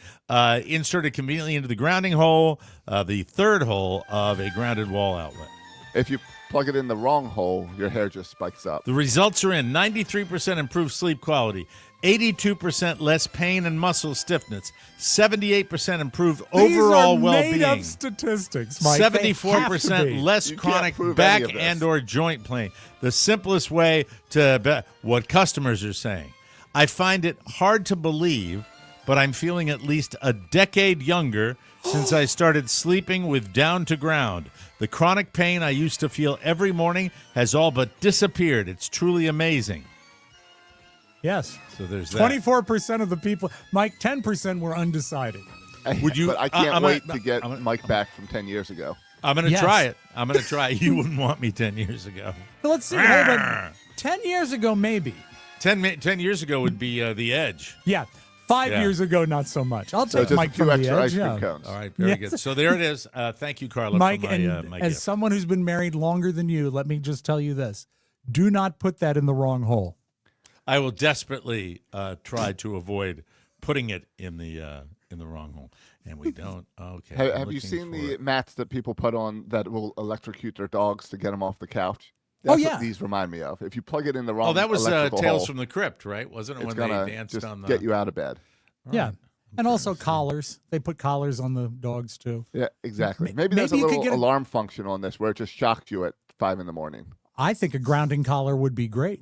Inserted conveniently into the grounding hole, the third hole of a grounded wall outlet. If you plug it in the wrong hole, your hair just spikes up. The results are in 93% improved sleep quality, 82% less pain and muscle stiffness, 78% improved overall These are well-being, made-up statistics, Mike. They have to 74% be. less You can't chronic prove back any of this. and or joint pain. The simplest way to what customers are saying. I find it hard to believe, but I'm feeling at least a decade younger since I started sleeping with down to ground. The chronic pain I used to feel every morning has all but disappeared. It's truly amazing. Yes. So there's that. 24% of the people, Mike, 10% were undecided. Would you- But I can't I'm wait gonna- to get I'm gonna- Mike back from 10 years ago. I'm going to Yes. try it. I'm going to try it. You wouldn't want me 10 years ago. Well, let's see. Hey, but 10 years ago, maybe. 10 years ago would be The Edge. Yeah. 5 Yeah. years ago, not so much. I'll So take just Mike a few from extra the ice edge. cream Yeah. cones. All right, very Yes. good. So there it is. Thank you, Carla, Mike, for my, and my as gift. someone who's been married longer than you, let me just tell you this. Do not put that in the wrong hole. I will desperately try to avoid putting it in the wrong hole, and we don't. Okay. I'm Have you looking seen for the it. mats that people put on that will electrocute their dogs to get them off the couch? That's yeah. what these remind me of. If you plug it in the wrong, Oh, that was electrical Tales hole, from the Crypt, right? Wasn't it it's when gonna they danced just on the? get you out of bed. Yeah. And also collars. They put collars on the dogs too. Yeah, exactly. Maybe there's a maybe you could little get a- alarm function on this where it just shocked you at 5 a.m. I think a grounding collar would be great.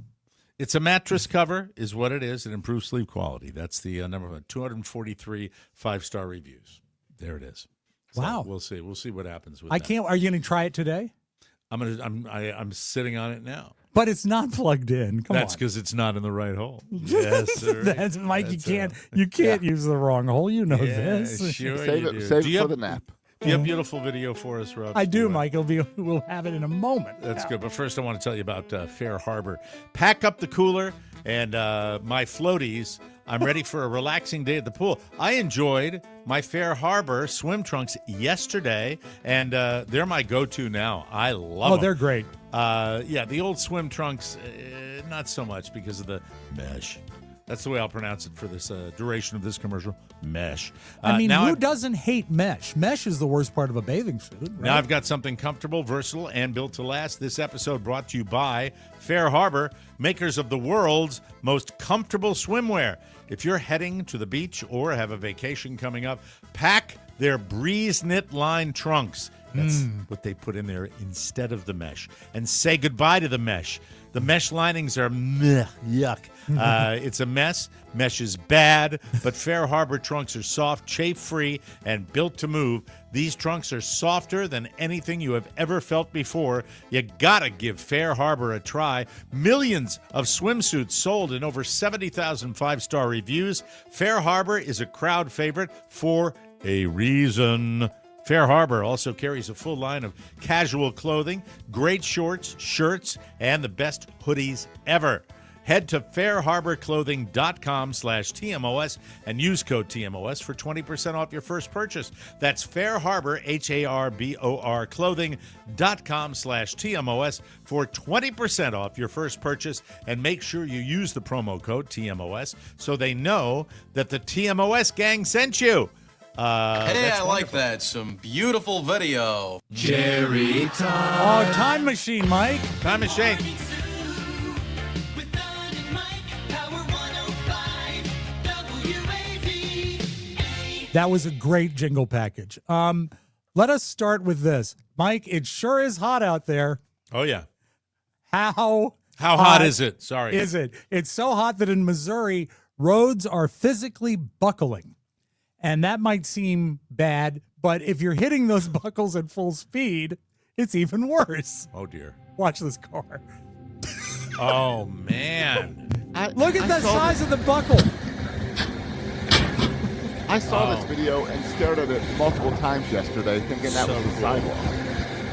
It's a mattress cover, is what it is. It improves sleep quality. That's the number one. 243 5-star reviews. There it is. So Wow. We'll see. We'll see what happens with I that. can't. Are you going to try it today? I'm sitting on it now. But it's not plugged in. Come That's on. because it's not in the right hole. Yes, sir. That's Mike. That's you can't use the wrong hole. You know Yeah, this. sure Save you it, do. save Do it you for have- the nap. Do you have a beautiful video for us, Rob? I do, Mike. We'll have it in a moment. That's good. But first, I want to tell you about Fair Harbor. Pack up the cooler and my floaties. I'm ready for a relaxing day at the pool. I enjoyed my Fair Harbor swim trunks yesterday, and they're my go-to now. I love them. They're great. Yeah, the old swim trunks, not so much because of the mesh. That's the way I'll pronounce it for this duration of this commercial. Mesh. I mean, now who I've- doesn't hate mesh? Mesh is the worst part of a bathing suit. Right? Now I've got something comfortable, versatile, and built to last. This episode brought to you by Fair Harbor, makers of the world's most comfortable swimwear. If you're heading to the beach or have a vacation coming up, pack their Breeze Knit Line trunks. That's what they put in there instead of the mesh. And say goodbye to the mesh. The mesh linings are yuck. It's a mess. Mesh is bad, but Fair Harbor trunks are soft, chafe-free, and built to move. These trunks are softer than anything you have ever felt before. You gotta give Fair Harbor a try. Millions of swimsuits sold and over 70,000 5-star reviews. Fair Harbor is a crowd favorite for a reason. Fair Harbor also carries a full line of casual clothing, great shorts, shirts, and the best hoodies ever. Head to fairharborclothing.com/TMOS and use code TMOS for 20% off your first purchase. That's Fair Harbor, HARBOR, clothing.com/TMOS for 20% off your first purchase. And make sure you use the promo code TMOS so they know that the TMOS gang sent you. Hey, I like that. Some beautiful video. Oh, time machine, Mike. Time machine. That was a great jingle package. Let us start with this. Mike, it sure is hot out there. Oh, yeah. How hot is it? Sorry. Is it? It's so hot that in Missouri, roads are physically buckling. And that might seem bad, but if you're hitting those buckles at full speed, it's even worse. Oh, dear. Watch this car. Oh, man. Look at the size of the buckle. I saw this video and stared at it multiple times yesterday, thinking that So was the cool. sidewalk.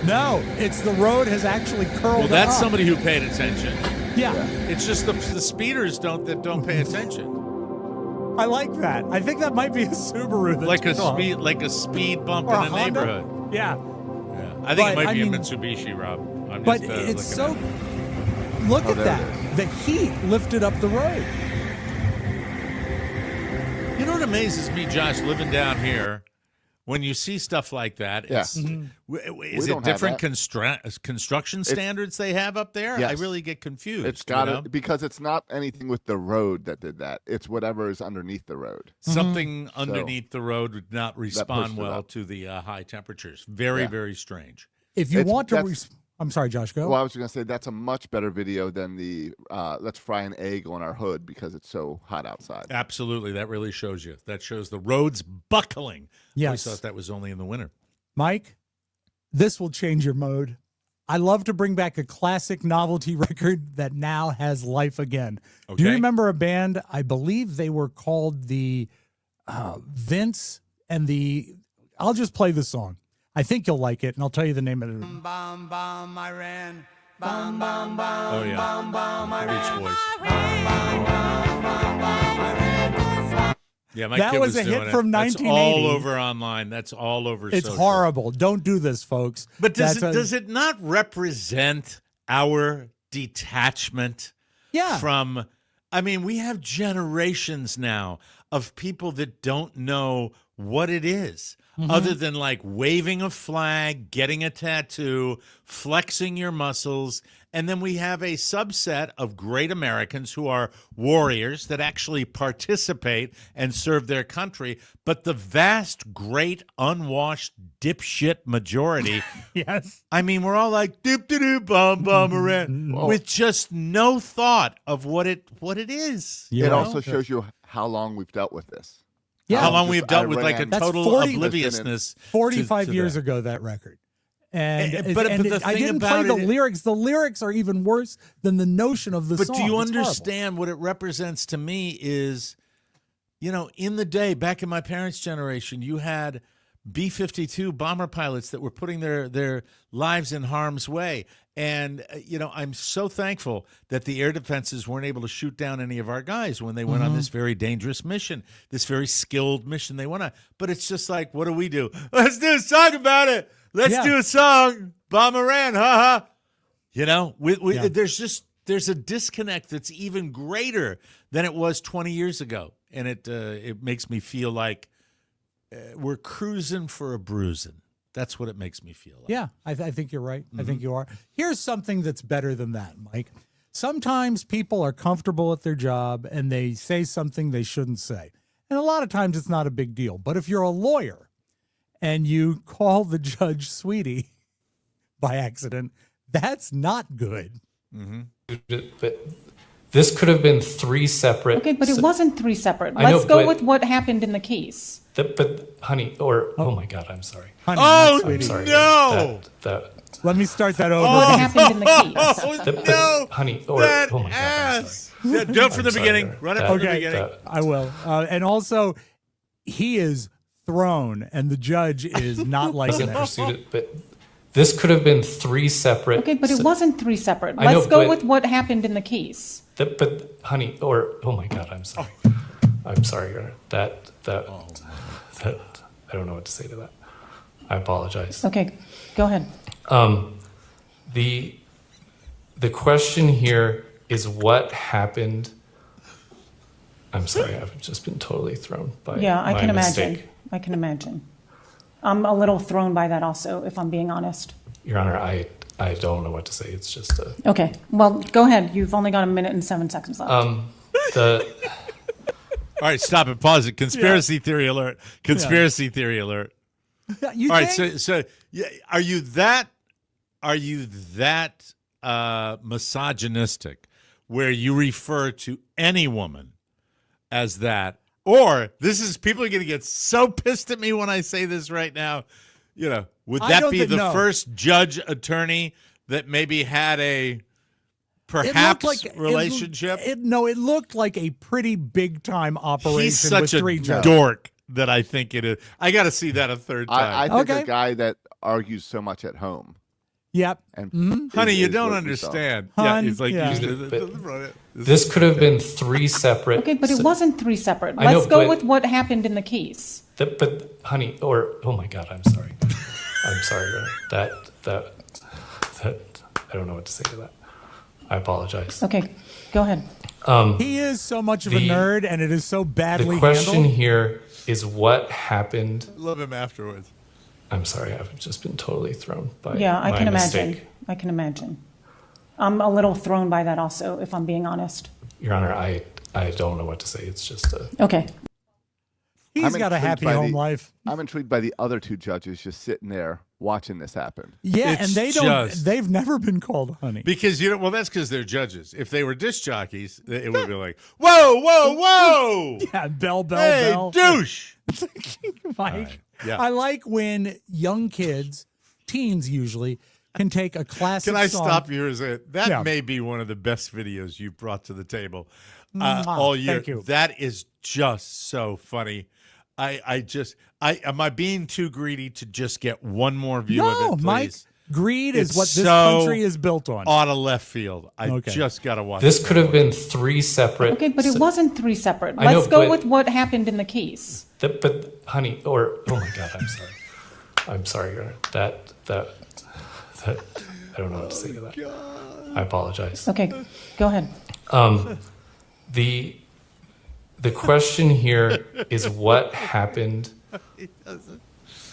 No, it's the road has actually curled Well, that's up. somebody who paid attention. Yeah, It's just the speeders that don't pay attention. I like that. I think that might be a Subaru. That's Like a speed bump or in a a Honda. neighborhood. Yeah, Yeah. I think it But, might I be mean- a Mitsubishi, Rob. I'm but just, it's looking so. at it. Look Oh, at there that. The heat lifted up the road. You know what amazes me, Josh, living down here, when you see stuff like that, Yeah. it's, We is it don't have different that. construction standards they have up there? I Yes. really get confused. It's got you know? it because it's not anything with the road that did that. It's whatever is underneath the road. Something underneath the road would not pushed respond it well up. to the high temperatures. Very, Yeah. very strange. If you It's- want to, that's- I'm sorry, Josh. Go. Well, I was going to say that's a much better video than the let's fry an egg on our hood because it's so hot outside. Absolutely. That really shows you. That shows the roads buckling. I always Yes. thought that was only in the winter. Mike, this will change your mode. I love to bring back a classic novelty record that now has life again. Do you Okay. remember a band? I believe they were called the Vince and the. I'll just play the song. I think you'll like it, and I'll tell you the name of it. Oh, yeah. Beach Boys. Yeah, my That kid was a doing hit it. from That's 1980. all over online. That's all over It's social. horrible. Don't do this, folks. But That's a- does it not represent our detachment Yeah. from, I mean, we have generations now of people that don't know what it is. other than like waving a flag, getting a tattoo, flexing your muscles. And then we have a subset of great Americans who are warriors that actually participate and serve their country. But the vast, great, unwashed, dipshit majority, Yes. I mean, we're all like, doop-de-doop, bomb-around, with just no thought of what it is. Yeah. It also shows you how long we've dealt with this. Yeah. How long we've dealt with like a That's total 40 obliviousness. 45 to years that. ago, that record. And, But and the I thing didn't about play the it- lyrics. The lyrics are even worse than the notion of the But song. do you It's horrible. understand what it represents to me is, in the day, back in my parents' generation, you had B-52 bomber pilots that were putting their lives in harm's way. And, I'm so thankful that the air defenses weren't able to shoot down any of our guys when they went on this very dangerous mission, this very skilled mission they went on. But it's just like, what do? Let's do a song about it. Let's do a song. Bomber ran, ha ha. There's a disconnect that's even greater than it was 20 years ago. And it makes me feel like we're cruising for a bruising. That's what it makes me feel like. Yeah, I think you're right. I think you are. Here's something that's better than that, Mike. Sometimes people are comfortable at their job and they say something they shouldn't say. And a lot of times it's not a big deal. But if you're a lawyer and you call the judge sweetie by accident, that's not good. But this could have been three separate. Okay, but it wasn't three separate. I know, Let's go but- with what happened in the case. But honey, oh my God, I'm sorry. Honey, Oh, not sweetie. I'm sorry. no! That Let me start that over. What happened in the case? No! honey, That oh my God, I'm ass! sorry. Yeah, do it from I'm the sorry, beginning. that- Run it that- from the Okay, beginning. I will. And also, he is thrown, and the judge is not liking Wasn't it. pursued it, but this could have been three separate. Okay, but it wasn't three separate. I know, Let's go but- with what happened in the case. But honey, oh my God, I'm sorry. I'm sorry. That I don't know what to say to that. I apologize. Okay, go ahead. The question here is what happened. I'm sorry, I've just been totally thrown by Yeah, I my can mistake. imagine. I can imagine. I'm a little thrown by that also, if I'm being honest. Your Honor, I don't know what to say. It's just Okay, well, go ahead. You've only got 1 minute and 7 seconds left. All right, stop it. Pause it. Conspiracy theory alert. Conspiracy theory alert. You All right, think? so are you that misogynistic where you refer to any woman as that? Or people are going to get so pissed at me when I say this right now. Would I that don't be think- the no. first judge attorney that maybe had a It perhaps looked like- relationship? It looked like a pretty big time operation. He's such with a three judges. dork that I think it is. I got to see that a third time. I think Okay. a guy that argues so much at home. Yep. And Honey, you is don't what we saw. understand. Hun, yeah, it's like yeah. this could have been three separate. Okay, but it wasn't three separate. I know, Let's go but- with what happened in the case. But honey, oh my God, I'm sorry. I'm sorry. That I don't know what to say to that. I apologize. Okay, go ahead. He is so much of a The- nerd, and it is so badly The question handled. here is what happened. Love him afterwards. I'm sorry, I've just been totally thrown by Yeah, I my can mistake. imagine. I can imagine. I'm a little thrown by that also, if I'm being honest. Your Honor, I don't know what to say. It's just Okay. He's I'm got a intrigued happy by home the- life. I'm intrigued by the other two judges just sitting there watching this happen. Yeah, It's and they don't. just- They've never been called honey. Because that's because they're judges. If they were disc jockeys, it would be like, whoa, whoa, whoa, Yeah, bell, hey, bell. douche. Mike, Yeah. I like when young kids, teens usually, can take a classic Can I song. stop you? That Yeah. may be one of the best videos you've brought to the table Mwah. all year. Thank you. That is just so funny. Am I being too greedy to just get one more view of No, it, please? Mike. Greed is It's what this so country is built on. Out of left field. I Okay. just got to watch this it. could have been three separate. Okay, but it wasn't three separate. I know, Let's go but- with what happened in the case. But honey, oh my God, I'm sorry. I'm sorry, Your Honor. That I don't know what to say to that. I apologize. Okay, go ahead. The question here is what happened.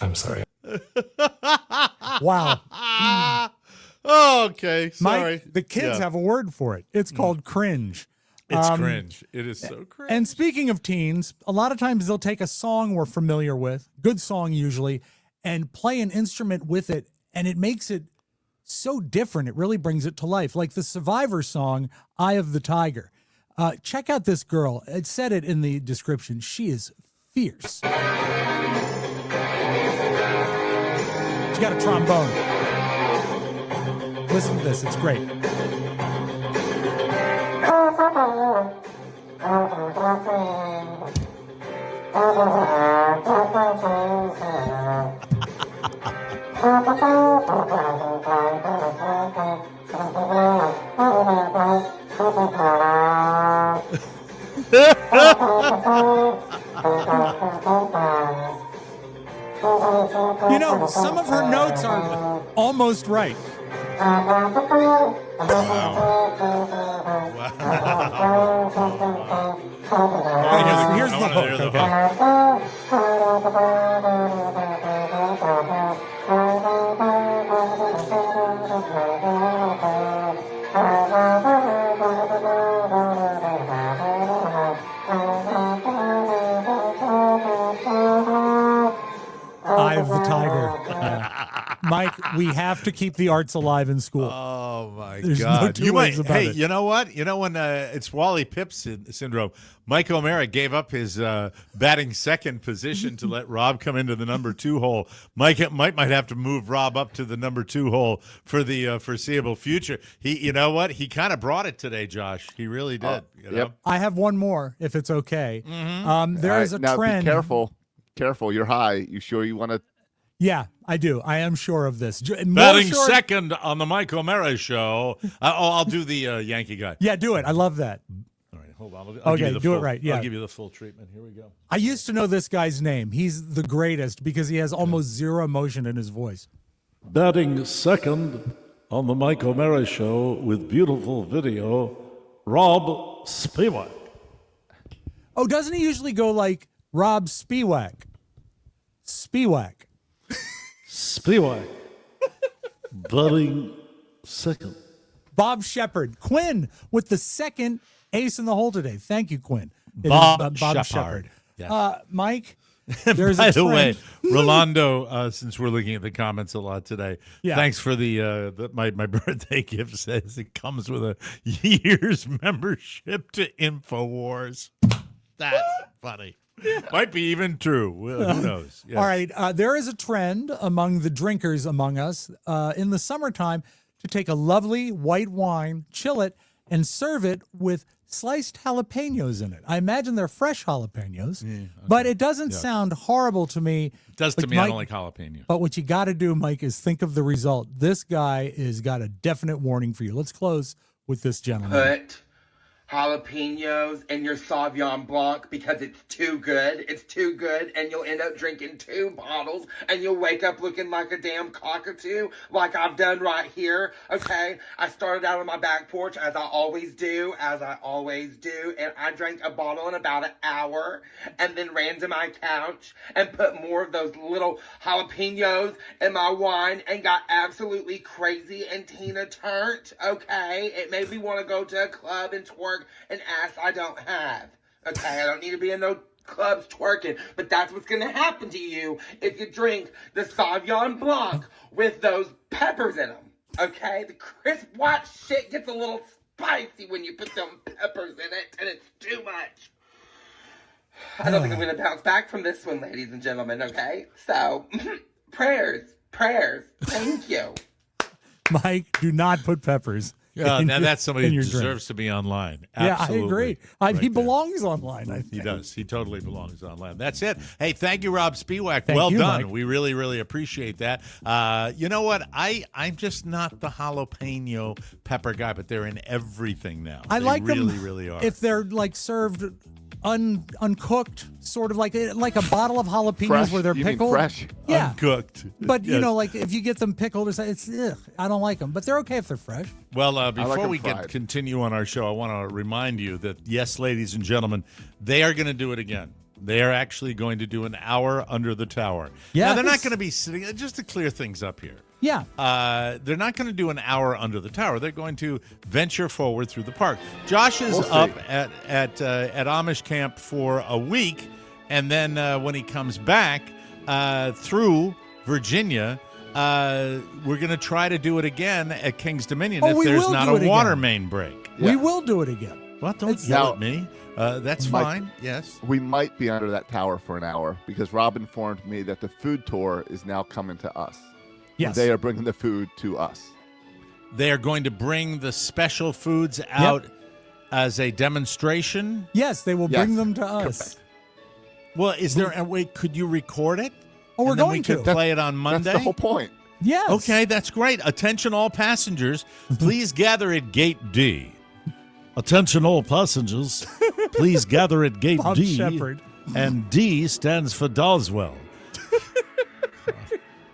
I'm sorry. Wow. Okay, sorry. Mike, the kids have a word for it. It's called cringe. It's cringe. It is so cringe. And speaking of teens, a lot of times they'll take a song we're familiar with, good song usually, and play an instrument with it, and it makes it so different. It really brings it to life. Like the Survivor song, Eye of the Tiger. Check out this girl. It said it in the description. She is fierce. She's got a trombone. Listen to this. It's great. You know, some of her notes are almost right. Here's the hook. Eye of the Tiger. Mike, we have to keep the arts alive in school. Oh my There's God! no two ways about it. You know what? You know when it's Wally Pipp syndrome. Mike O'Mara gave up his batting second position to let Robb come into the number 2 hole. Mike might have to move Robb up to the number 2 hole for the foreseeable future. He, you know what? He kind of brought it today, Josh. He really did. You know? Yep. I have one more, if it's okay. There is a now, trend. Be careful. You're high. You sure you want to? Yeah, I do. I am sure of this. Batting second on the Mike O'Mara show. I'll do the Yankee guy. Yeah, do it. I love that. All right, hold on. I'll give you the do full, it right. Yeah. I'll give you the full treatment. Here we go. I used to know this guy's name. He's the greatest because he has almost zero emotion in his voice. Batting second on the Mike O'Mara show with beautiful video, Robb Spivak. Oh, doesn't he usually go like Robb Spivak? Spivak. Spivak. Batting second. Bob Shepard. Quinn with the second ace in the hole today. Thank you, Quinn. It is, Bob Shepard. Shepard. Yes. Mike, there's By a the trend. way, Rolando, since we're looking at the comments a lot today, Yeah. thanks for my birthday gift. Says it comes with a year's membership to InfoWars. That's funny. Might be even true. Who knows? Yes. All right. There is a trend among the drinkers among us in the summertime to take a lovely white wine, chill it, and serve it with sliced jalapenos in it. I imagine they're fresh jalapenos, but it doesn't sound horrible to me. It does to me. I don't like jalapeno. But what you got to do, Mike, is think of the result. This guy has got a definite warning for you. Let's close with this gentleman. Put jalapenos in your Sauvignon Blanc because it's too good. It's too good, and you'll end up drinking 2 bottles, and you'll wake up looking like a damn cockatoo, like I've done right here, okay? I started out on my back porch, as I always do, and I drank a bottle in about an hour, and then ran to my couch and put more of those little jalapenos in my wine and got absolutely crazy and Tina turned, okay? It made me want to go to a club and twerk an ass I don't have. Okay, I don't need to be in no clubs twerking, but that's what's gonna happen to you if you drink the Sauvignon Blanc with those peppers in them. Okay, the crisp white shit gets a little spicy when you put them peppers in it, and it's too much. I don't think I'm gonna bounce back from this one, ladies and gentlemen. Okay, so prayers. Thank you. Mike, do not put peppers. Now that's somebody who your deserves drink. to be online. Yeah, Absolutely. I agree. Right He there. belongs online, I think. He does. He totally belongs online. That's it. Hey, thank you, Robb Spivak. Thank Well you, done. Mike. We really, really appreciate that. You know what? I'm just not the jalapeno pepper guy, but they're in everything now. I they like really, them really are. if they're like served uncooked, sort of like a bottle of jalapenos Fresh? where they're You mean pickled. fresh? Yeah, Uncooked. but you Yes. know, like if you get them pickled, it's ugh, I don't like them, but they're okay if they're fresh. Well, before 'em we fried. continue on our show, I want to remind you that, yes, ladies and gentlemen, they are going to do it again. They are actually going to do an hour under the tower. Yeah, Now, they're not going to be sitting, just to clear things up here. Yeah. They're not going to do an hour under the tower. They're going to venture forward through the park. Josh is We'll up see. at Amish camp for a week, and then when he comes back through Virginia, we're going to try to do it again at King's Dominion if we there's will not do a it water again. main break. We will do it again. Well, don't It's- yell Now- at me. That's Mike- fine. Yes. We might be under that tower for an hour because Rob informed me that the food tour is now coming to us. Yes. They are bringing the food to us. They are going to bring the special foods out as a demonstration. Yes, they will Yes. bring them to us. Well, is there a way? Could you record it? Oh, we're And then going we could to. play it on Monday. That's the whole point. Yes. Okay, that's great. Attention, all passengers. Please gather at Gate D. Attention all passengers, please gather at Gate Bob D, Shepard. and D stands for Doswell.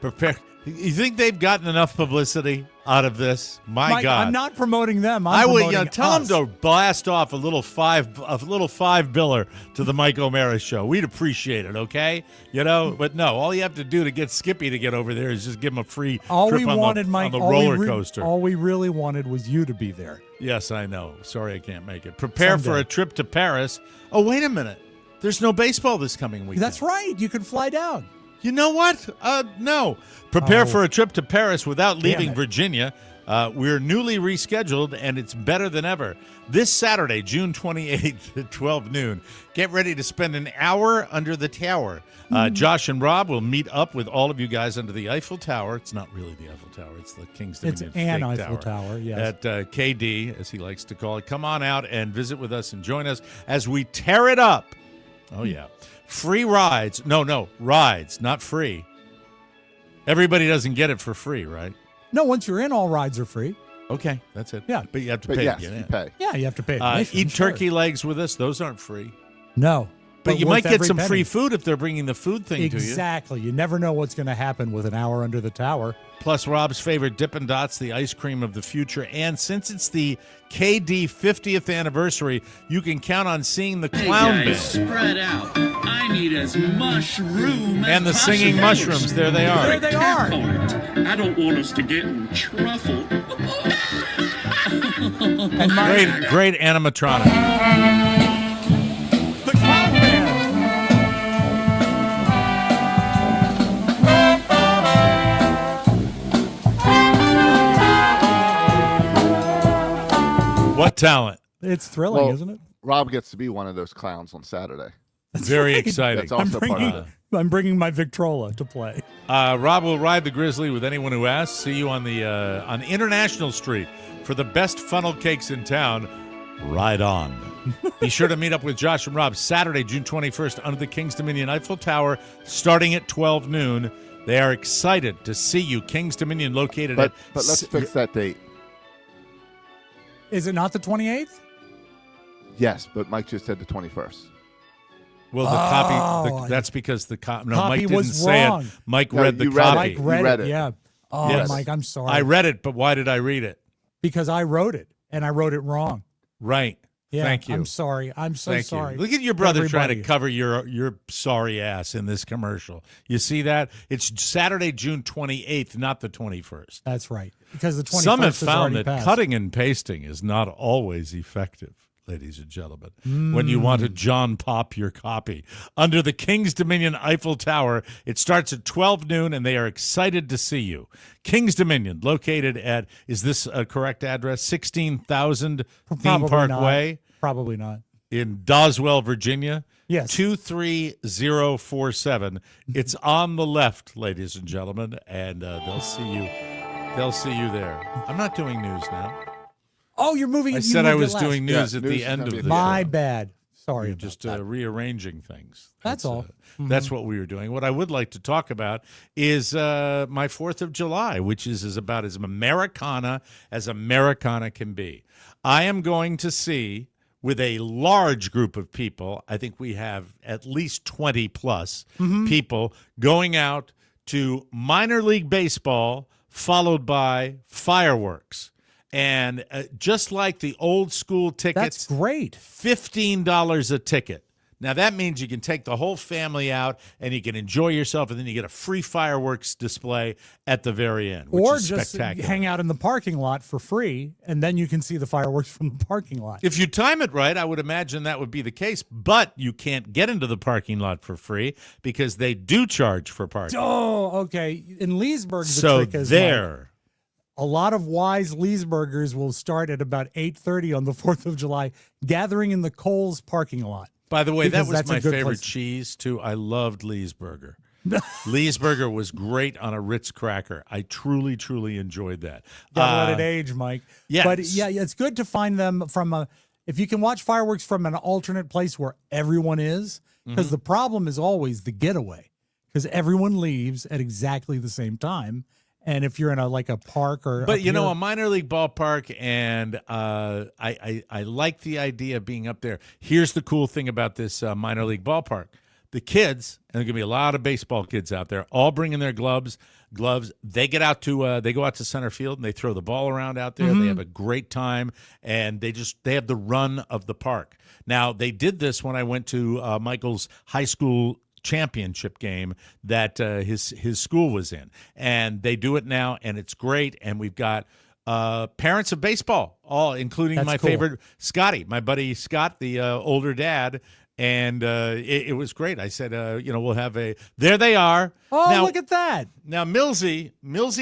Prepare. You think they've gotten enough publicity out of this? My Mike, God. I'm not promoting them. I I'm would promoting tell us. them to blast off a little five biller to the Mike O'Mara show. We'd appreciate it, okay? You know, but no, all you have to do to get Skippy to get over there is just give him a free All trip we on wanted, the, Mike, on the all we roller coaster. all we really wanted was you to be there. Yes, I know. Sorry I can't make it. Prepare for Someday. a trip to Paris. Oh, wait a minute. There's no baseball this coming weekend. That's right. You can fly down. You know what? No. Prepare Oh. for a trip to Paris without leaving it. Virginia. We're newly rescheduled, and it's better than ever. This Saturday, June 28th at 12 noon, get ready to spend an hour under the tower. Josh and Rob will meet up with all of you guys under the Eiffel Tower. It's not really the Eiffel Tower. It's the King's It's Dominion an fake Eiffel Tower, yes. At KD, as he likes to call it. Come on out and visit with us and join us as we tear it up. Oh, yeah. Free rides. No, rides, not free. Everybody doesn't get it for free, right? No, once you're in, all rides are free. Okay, that's it. Yeah. But you have to But pay yes, to get you in. pay. Yeah, you have to pay admission, Eat sure. turkey legs with us. Those aren't free. No. But you worth might get every some penny. free food if they're bringing the food thing to you. Exactly. You never know what's going to happen with an hour under the tower. Plus Rob's favorite Dippin' Dots, the ice cream of the future. And since it's the KD 50th anniversary, you can count on seeing the clown band. Spread out. I need as much room And the singing mushrooms. There they are. There they are. I don't want us to get in trouble. And Great animatronic. the clown band. What talent. It's thrilling, Well, isn't it? Rob gets to be one of those clowns on Saturday. Very exciting. That's also part of it. I'm bringing my Victrola to play. Rob will ride the Grizzly with anyone who asks. See you on the on International Street for the best funnel cakes in town. Ride on. Be sure to meet up with Josh and Rob Saturday, June 21st, under the King's Dominion Eiffel Tower, starting at 12 noon. They are excited to see you. King's Dominion, located But at. let's fix that date. Is it not the 28th? Yes, but Mike just said the 21st. Well, the copy. That's because the copy. No, Copy Mike didn't was say wrong. it. Mike No, read the you read copy. it. Mike read, read it. it. Yeah. Oh, Yes. Mike, I'm sorry. I read it, but why did I read it? because I wrote it and I wrote it wrong. Right. Yeah, Thank you. I'm sorry. I'm so Thank sorry. you. Look at your brother trying to Everybody. cover your sorry ass in this commercial. You see that? It's Saturday, June 28th, not the 21st. That's right. Because the 21st Some have has found already that passed. cutting and pasting is not always effective, ladies and gentlemen, when you want to John Pop your copy. Under the King's Dominion Eiffel Tower, it starts at 12 noon, and they are excited to see you. King's Dominion, located at, is this a correct address? 16,000 Theme Probably Park not. Way Probably not. in Doswell, Virginia. Yes. 23047. It's on the left, ladies and gentlemen, and they'll see you. They'll see you there. I'm not doing news now. Oh, you're moving. I you said I moved it was last. doing news at news the is end gonna of be the at the My show. bad. Sorry You're about just that. rearranging things. That's all. That's what we were doing. What I would like to talk about is my 4th of July, which is about as Americana can be. I am going to see, with a large group of people, I think we have at least 20 plus people going out to minor league baseball, followed by fireworks. And just like the old school tickets, That's great. $15 a ticket. Now, that means you can take the whole family out and you can enjoy yourself, and then you get a free fireworks display at the very end, which Or is just spectacular. hang out in the parking lot for free, and then you can see the fireworks from the parking lot. If you time it right, I would imagine that would be the case, but you can't get into the parking lot for free because they do charge for parking. Oh, okay. In Leesburg, the So trick is there. a lot of wise Leesburgers will start at about 8:30 on the 4th of July, gathering in the Kohl's parking lot. By the way, that Because was that's a my good favorite place. cheese, too. I loved Lee's Burger. Lee's Burger was great on a Ritz cracker. I truly, truly enjoyed that. Gotta let it age, Mike. yes. But yeah, it's good to find them if you can watch fireworks from an alternate place where everyone is, because the problem is always the getaway, because everyone leaves at exactly the same time. And if you're in a park or But, a minor league ballpark, and I like the idea of being up there. Here's the cool thing about this minor league ballpark. The kids, and there's going to be a lot of baseball kids out there, all bringing their gloves. They get out to they go out to center field, and they throw the ball around out there. They have a great time, and they have the run of the park. Now, they did this when I went to Michael's high school championship game that his school was in, and they do it now, and it's great. And we've got parents of baseball, all including That's my cool. favorite Scotty, my buddy Scott, the older dad, and it was great. I said, we'll have there they are. Oh, now, look at that! Now Millsy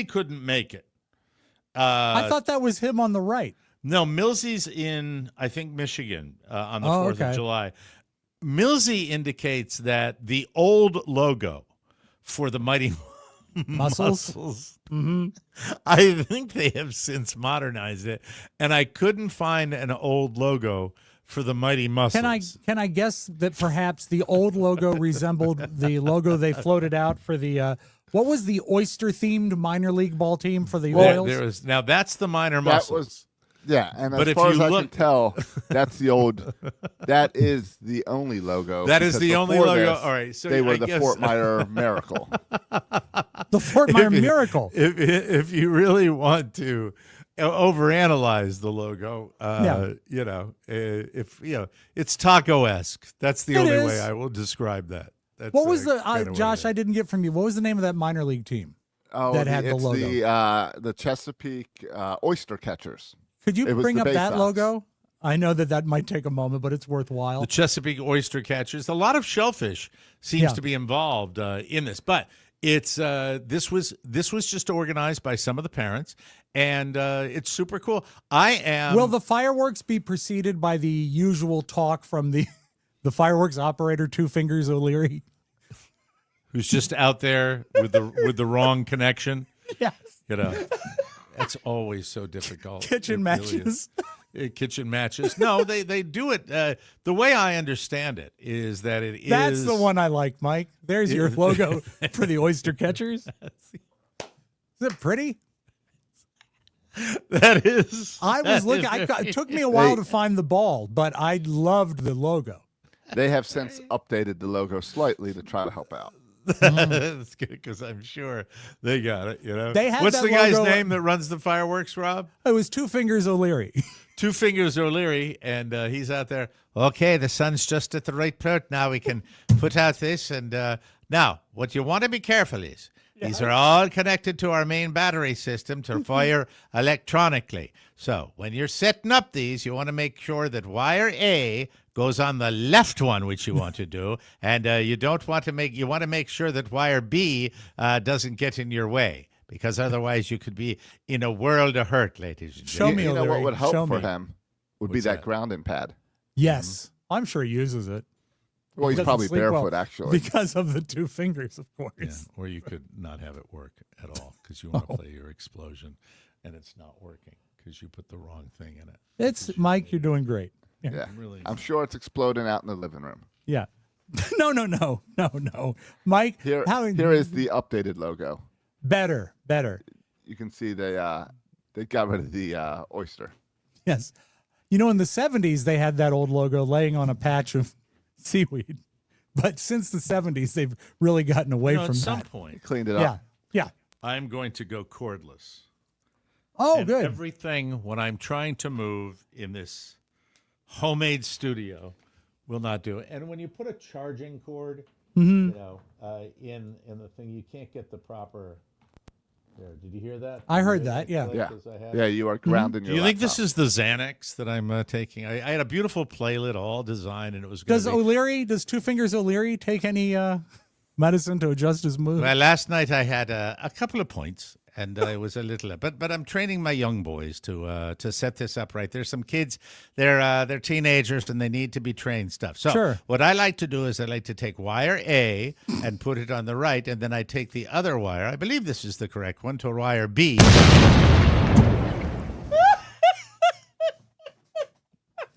couldn't make it. I thought that was him on the right. No, Millsy's in, I think, Michigan on the 4th of July. Millsy indicates that the old logo for the Mighty Muscles, I think they have since modernized it, and I couldn't find an old logo for the Mighty Muscles. Can I guess that perhaps the old logo resembled the logo they floated out for the what was the oyster-themed minor league ball team for the Royals? Now that's the Minor Muscles. Yeah, and But as if far as you I look- can tell, that is the only logo. That is because the only before logo? this, All right, so they were I the guess- Fort Myer Miracle. The Fort Myer Miracle. If you really want to overanalyze the logo, it's taco-esque. That's the only way I will describe that. That's What was Josh? I didn't get from you. What was the name of that minor league team that had the it's logo? the Chesapeake Oyster Catchers. Could you It was bring the up Bay that Sox. logo? I know that might take a moment, but it's worthwhile. The Chesapeake Oyster Catchers. A lot of shellfish seems to be involved in this, but it's this was just organized by some of the parents, and it's super cool. Will the fireworks be preceded by the usual talk from the fireworks operator, Two Fingers O'Leary, who's just out there with the wrong connection? Yes. That's always so difficult. Kitchen matches. Kitchen matches. No, they do it. The way I understand it is that it is. That's the one I like, Mike. There's your logo for the oyster catchers. Is it pretty? That is. I was looking. It took me a while to find the ball, but I loved the logo. They have since updated the logo slightly to try to help out. That's good because I'm sure they got it. They had What's that the guy's logo- name that runs the fireworks, Rob? It was Two Fingers O'Leary. Two Fingers O'Leary, and he's out there. Okay, the sun's just at the right part. Now we can put out this. And now, what you want to be careful is these are all connected to our main battery system to fire electronically. So when you're setting up these, you want to make sure that wire A goes on the left one, which you want to do, and you want to make sure that wire B doesn't get in your way, because otherwise you could be in a world of hurt, ladies and Show gentlemen. me, You know what O'Leary. would help Show for me. him would be What's that that? grounding pad. Yes, I'm sure he uses it. Well, he's Doesn't probably sleep well barefoot, actually. because of the two fingers, of course. Yeah, or you could not have it work at all because you want to play your explosion, and it's not working because you put the wrong thing in it. It's Mike. You're doing great. Yeah, Really. I'm sure it's exploding out in the living room. Yeah. No. Mike, Here is the updated logo. better. You can see they got rid of the oyster. Yes. In the 70s, they had that old logo laying on a patch of seaweed. But since the 70s, they've really gotten away from at some that. point, Cleaned it up. Yeah. I'm going to go cordless. Oh, And good. Everything when I'm trying to move in this homemade studio Will not do it. And when you put a charging cord, Mhm. in the thing, you can't get the proper. There, did you hear that? I heard that. Yeah. Yeah, you are grounding Do your you think this laptop. is the Xanax that I'm taking? I had a beautiful playlet, all designed, and it was. Does Two Fingers O'Leary take any medicine to adjust his mood? Well, last night I had a couple of points, and I was a little. But I'm training my young boys to set this up right. There's some kids, they're teenagers, and they need to be trained stuff. So Sure. what I like to do is I like to take wire A and put it on the right, and then I take the other wire. I believe this is the correct one, to wire B.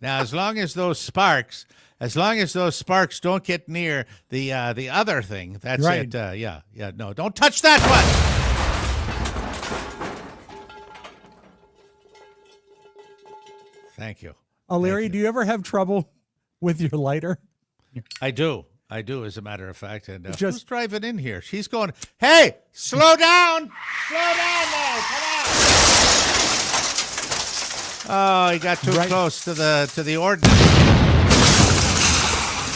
Now, as long as those sparks don't get near the other thing, that's Right. it. No, don't touch that one. Thank you. O'Leary, do you ever have trouble with your lighter? I do, as a matter of fact. And Just- who's driving in here? She's going, hey, slow down now, come on. Oh, he got too close to the ordinance.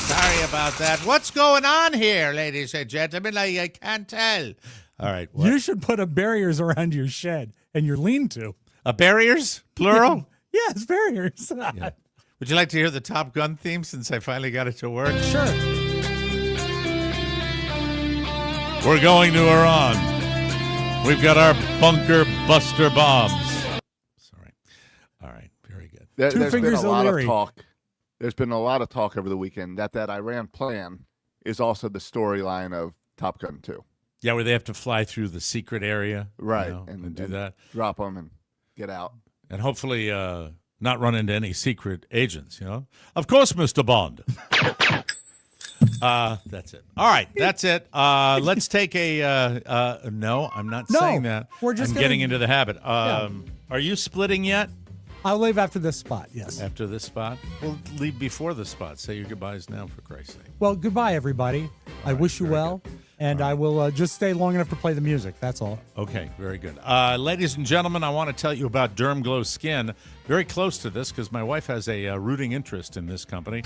Sorry about that. What's going on here, ladies and gentlemen? I can't tell. All right. What? You should put barriers around your shed and your lean-to. Barriers, plural? Yes, barriers. Yeah. Would you like to hear the Top Gun theme since I finally got it to work? Sure. We're going to Iran. We've got our bunker buster bombs. Sorry. All right. Very good. There's been a lot O'Leary. of talk. There's been a lot of talk over the weekend that Iran plan is also the storyline of Top Gun 2. Yeah, where they have to fly through the secret area. Right. And do that. Drop them and get out. And hopefully not run into any secret agents, Of course, Mr. Bond. That's it. All right, that's it. Let's take a no, I'm not saying that. We're just I'm getting into the habit. Yeah. Are you splitting yet? I'll leave after this spot, yes. After this spot? We'll leave before the spot. Say your goodbyes now, for Christ's sake. Well, goodbye, everybody. I wish you well, and I will just stay long enough to play the music. That's all. Okay, very good. Ladies and gentlemen, I want to tell you about DermGlow Skin. Very close to this because my wife has a rooting interest in this company.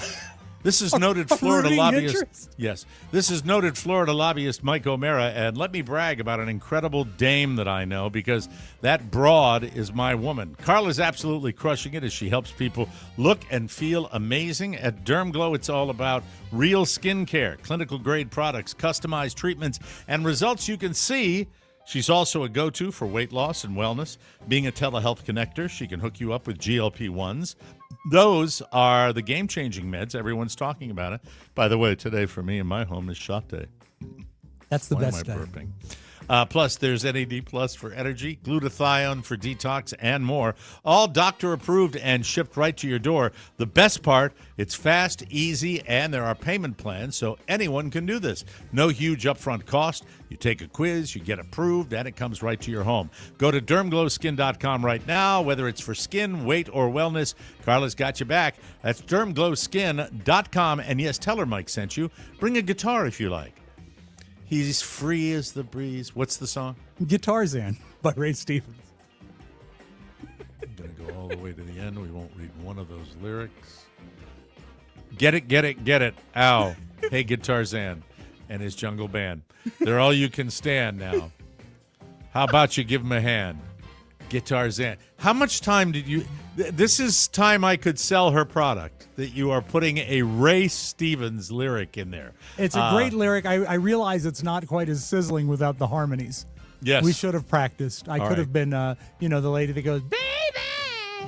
This is noted Florida rooting lobbyist. interest? Yes, this is noted Florida lobbyist Mike O'Mara, and let me brag about an incredible dame that I know because that broad is my woman. Carla's absolutely crushing it as she helps people look and feel amazing. At DermGlow, it's all about real skincare, clinical grade products, customized treatments, and results you can see. She's also a go-to for weight loss and wellness. Being a telehealth connector, she can hook you up with GLP-1s. Those are the game-changing meds. Everyone's talking about it. By the way, today for me in my home is shot day. That's the Why best am I day. burping? Plus, there's NAD Plus for energy, glutathione for detox, and more. All doctor-approved and shipped right to your door. The best part, it's fast, easy, and there are payment plans, so anyone can do this. No huge upfront cost. You take a quiz, you get approved, and it comes right to your home. Go to DermGlowSkin.com right now, whether it's for skin, weight, or wellness. Carla's got you back. That's DermGlowSkin.com, and yes, tell her Mike sent you. Bring a guitar if you like. He's free as the breeze. What's the song? Guitarzan by Ray Stevens. I'm going to go all the way to the end. We won't read one of those lyrics. Get it, get it, get it. Ow. Hey, Guitarzan and his jungle band. They're all you can stand now. How about you give him a hand? Guitarzan. How much time did you... This is time I could sell her product, that you are putting a Ray Stevens lyric in there. It's a great lyric. I realize it's not quite as sizzling without the harmonies. Yes. We should have practiced. I could have been, the lady that goes, baby.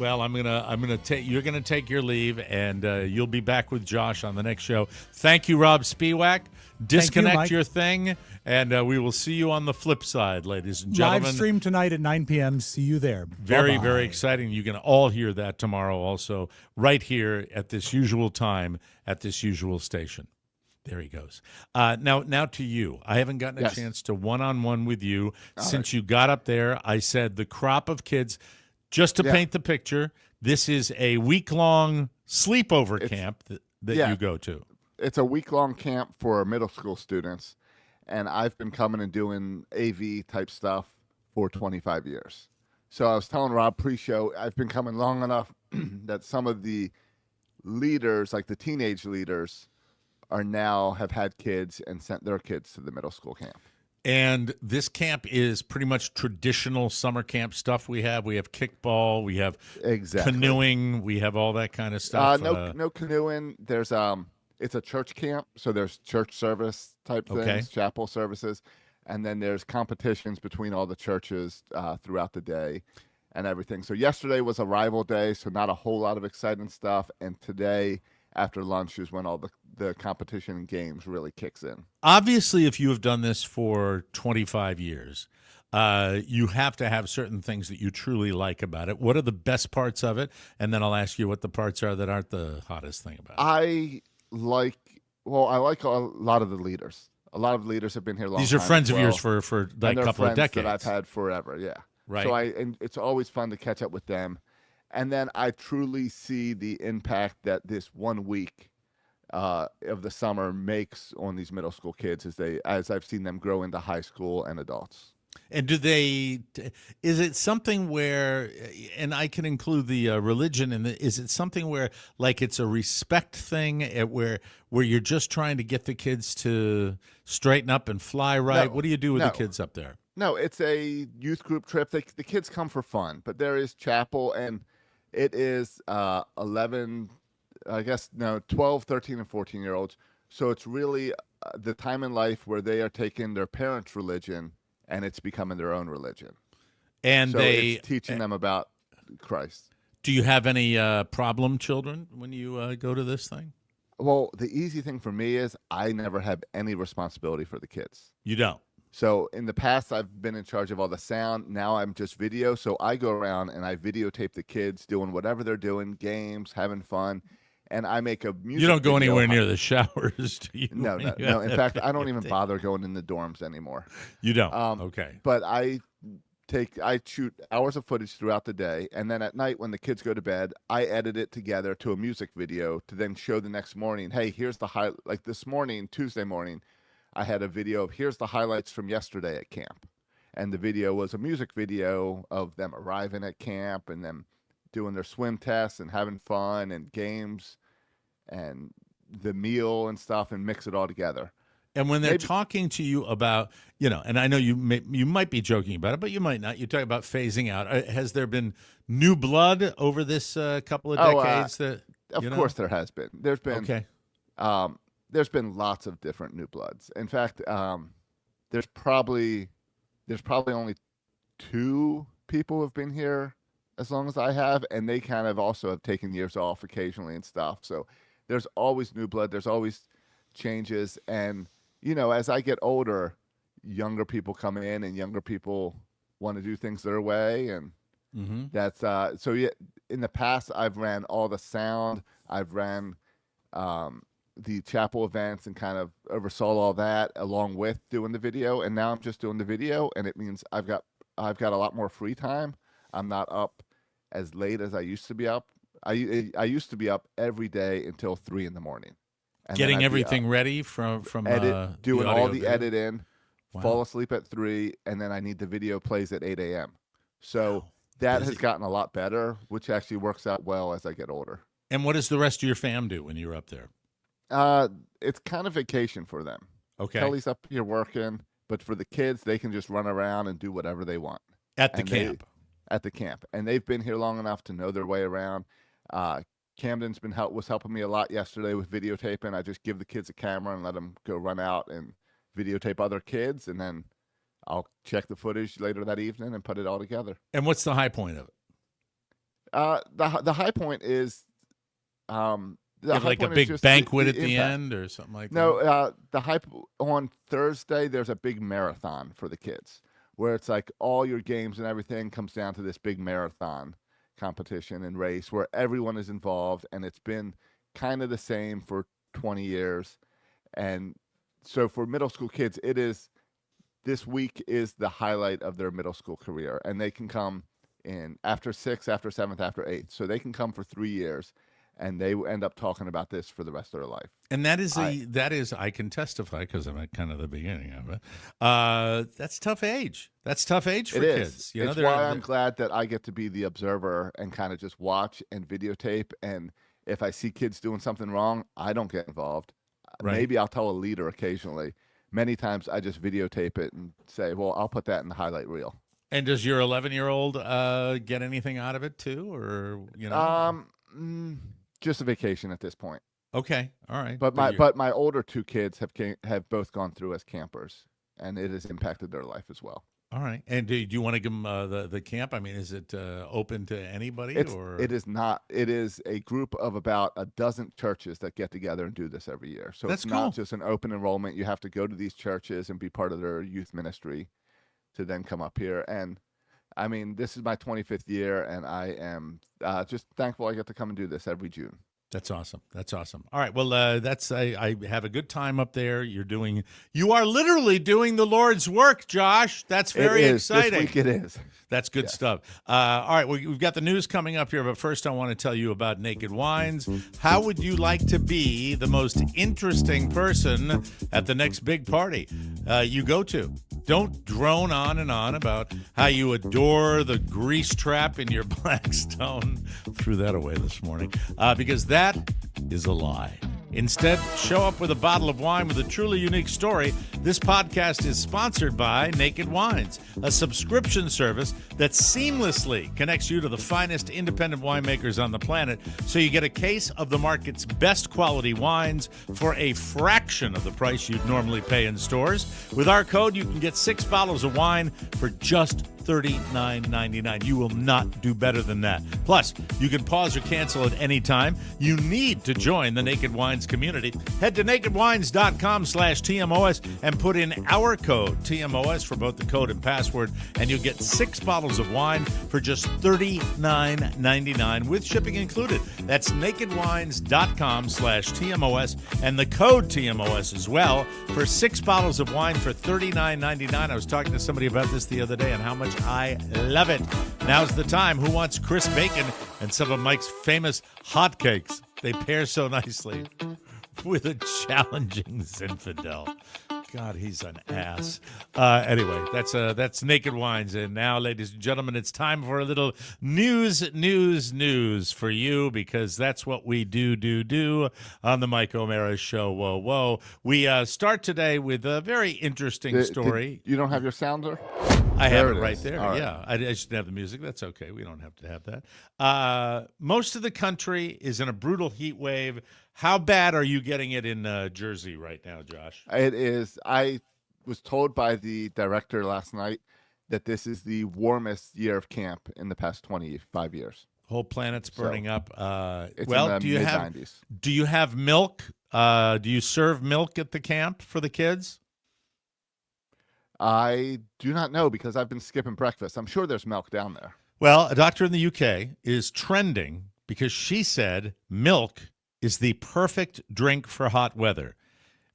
Well, you're gonna take your leave, and you'll be back with Josh on the next show. Thank you, Rob Spiewak. Disconnect Mike. your thing, and we will see you on the flip side, ladies and gentlemen. Live stream tonight at 9 p.m. See you there. Very, Bye-bye. very exciting. You can all hear that tomorrow also, right here at this usual time, at this usual station. There he goes. Now to you. I haven't gotten a chance to one-on-one with you since you got up there. I said the crop of kids, just to paint the picture, this is a week-long sleepover camp that you go to. It's a week-long camp for middle school students, and I've been coming and doing AV-type stuff for 25 years. So I was telling Rob pre-show, I've been coming long enough that some of the leaders, like the teenage leaders, are now have had kids and sent their kids to the middle school camp. And this camp is pretty much traditional summer camp stuff we have. We have kickball, we have canoeing, we have all that kind of stuff. No canoeing. There's it's a church camp, so there's church service type things, chapel services, and then there's competitions between all the churches throughout the day and everything. So yesterday was arrival day, so not a whole lot of exciting stuff, and today after lunch is when all the competition and games really kicks in. Obviously, if you have done this for 25 years, you have to have certain things that you truly like about it. What are the best parts of it? And then I'll ask you what the parts are that aren't the hottest thing about it. I like a lot of the leaders. A lot of leaders have been here long. These are friends of yours for like a couple of decades. That I've had forever, yeah. Right. So and it's always fun to catch up with them. And then I truly see the impact that this 1 week of the summer makes on these middle school kids as I've seen them grow into high school and adults. And is it something where, and I can include the religion in is it something where like it's a respect thing where you're just trying to get the kids to straighten up and fly right? What do you do with the kids up there? No, it's a youth group trip. The kids come for fun, but there is chapel, and it is 12, 13, and 14-year-olds. So it's really the time in life where they are taking their parents' religion and it's becoming their own religion. And so it's teaching them about Christ. Do you have any problem children when you go to this thing? Well, the easy thing for me is I never have any responsibility for the kids. You don't? So in the past, I've been in charge of all the sound. Now I'm just video. So I go around and I videotape the kids doing whatever they're doing, games, having fun. And I make a music You don't go video. anywhere near the showers, do you? No. In fact, I don't even bother going in the dorms anymore. You don't? Okay. But I shoot hours of footage throughout the day. And then at night when the kids go to bed, I edit it together to a music video to then show the next morning, hey, here's the like this morning, Tuesday morning, I had a video of here's the highlights from yesterday at camp. And the video was a music video of them arriving at camp and them doing their swim tests and having fun and games and the meal and stuff and mix it all together. And when they're talking to you about, and I know you might be joking about it, but you might not. You talk about phasing out. Has there been new blood over this couple of decades? Of course there has been. There's been there's been lots of different new bloods. In fact, there's probably only 2 people who have been here as long as I have, and they kind of also have taken years off occasionally and stuff. So there's always new blood. There's always changes. And, as I get older, younger people come in and younger people want to do things their way. And that's so yeah, in the past, I've ran all the sound. I've ran the chapel events and kind of oversaw all that along with doing the video. And now I'm just doing the video, and it means I've got a lot more free time. I'm not up as late as I used to be up. I used to be up every day until 3 a.m. And getting everything ready from doing all the video. editing, fall asleep at 3, and then I need the video plays at 8 a.m. So that has gotten a lot better, which actually works out well as I get older. And what does the rest of your fam do when you're up there? It's kind of vacation for them. Okay. Kelly's up here working, but for the kids, they can just run around and do whatever they want. At the camp. At the camp. And they've been here long enough to know their way around. Camden's was helping me a lot yesterday with videotaping. I just give the kids a camera and let them go run out and videotape other kids, and then I'll check the footage later that evening and put it all together. And what's the high point of it? The high point is like a big banquet at the end or something like that? No, on Thursday, there's a big marathon for the kids where it's like all your games and everything comes down to this big marathon competition and race where everyone is involved, and it's been kind of the same for 20 years. And so for middle school kids, this week is the highlight of their middle school career, and they can come in after 6th, after 7th, after 8th. So they can come for 3 years, and they end up talking about this for the rest of their life. And that is I can testify because I'm at kind of the beginning of it. That's tough age. That's tough age for kids. It's why I'm glad that I get to be the observer and kind of just watch and videotape. And If I see kids doing something wrong, I don't get involved. Right. Maybe I'll tell a leader occasionally. Many times I just videotape it and say, well, I'll put that in the highlight reel. And does your 11-year-old get anything out of it too, or Just a vacation at this point. Okay, all right. But my older two kids have both gone through as campers, and it has impacted their life as well. All right. And do you want to give them the camp? I mean, is it open to anybody? It is not. It is a group of about a dozen churches that get together and do this every year. So That's it's cool. not just an open enrollment. You have to go to these churches and be part of their youth ministry to then come up here. And I mean, this is my 25th year, and I am just thankful I get to come and do this every June. That's awesome. That's awesome. All right. Well, I have a good time up there. You are literally doing the Lord's work, Josh. That's very exciting. This week it is. That's good stuff. All right. We've got the news coming up here, but first I want to tell you about Naked Wines. How would you like to be the most interesting person at the next big party you go to? Don't drone on and on about how you adore the grease trap in your Blackstone. Threw that away this morning because that is a lie. Instead, show up with a bottle of wine with a truly unique story. This podcast is sponsored by Naked Wines, a subscription service that seamlessly connects you to the finest independent winemakers on the planet, so you get a case of the market's best quality wines for a fraction of the price you'd normally pay in stores. With our code, you can get 6 bottles of wine for just $39.99. You will not do better than that. Plus, you can pause or cancel at any time. You need to join the Naked Wines community. Head to nakedwines.com/TMOS and put in our code TMOS for both the code and password, and you'll get 6 bottles of wine for just $39.99 with shipping included. That's nakedwines.com/TMOS and the code TMOS as well for 6 bottles of wine for $39.99. I was talking to somebody about this the other day and how much I love it. Now's the time. Who wants Chris Bacon and some of Mike's famous hotcakes? They pair so nicely with a challenging Zinfandel. God, he's an ass. Anyway, that's Naked Wines. And now, ladies and gentlemen, it's time for a little news for you, because that's what we do on the Mike O'Mara Show. Whoa, whoa. We start today with a very interesting story. You don't have your sounder? I have it right is. there. All Yeah, I just didn't have the music. That's okay. We don't have to have that. Most of the country is in a brutal heat wave. How bad are you getting it in Jersey right now, Josh? It is. I was told by the director last night that this is the warmest year of camp in the past 25 years. Whole planet's burning up. It's Well, in the do you mid-90s. have milk? Do you serve milk at the camp for the kids? I do not know, because I've been skipping breakfast. I'm sure there's milk down there. Well, a doctor in the UK is trending because she said milk is the perfect drink for hot weather.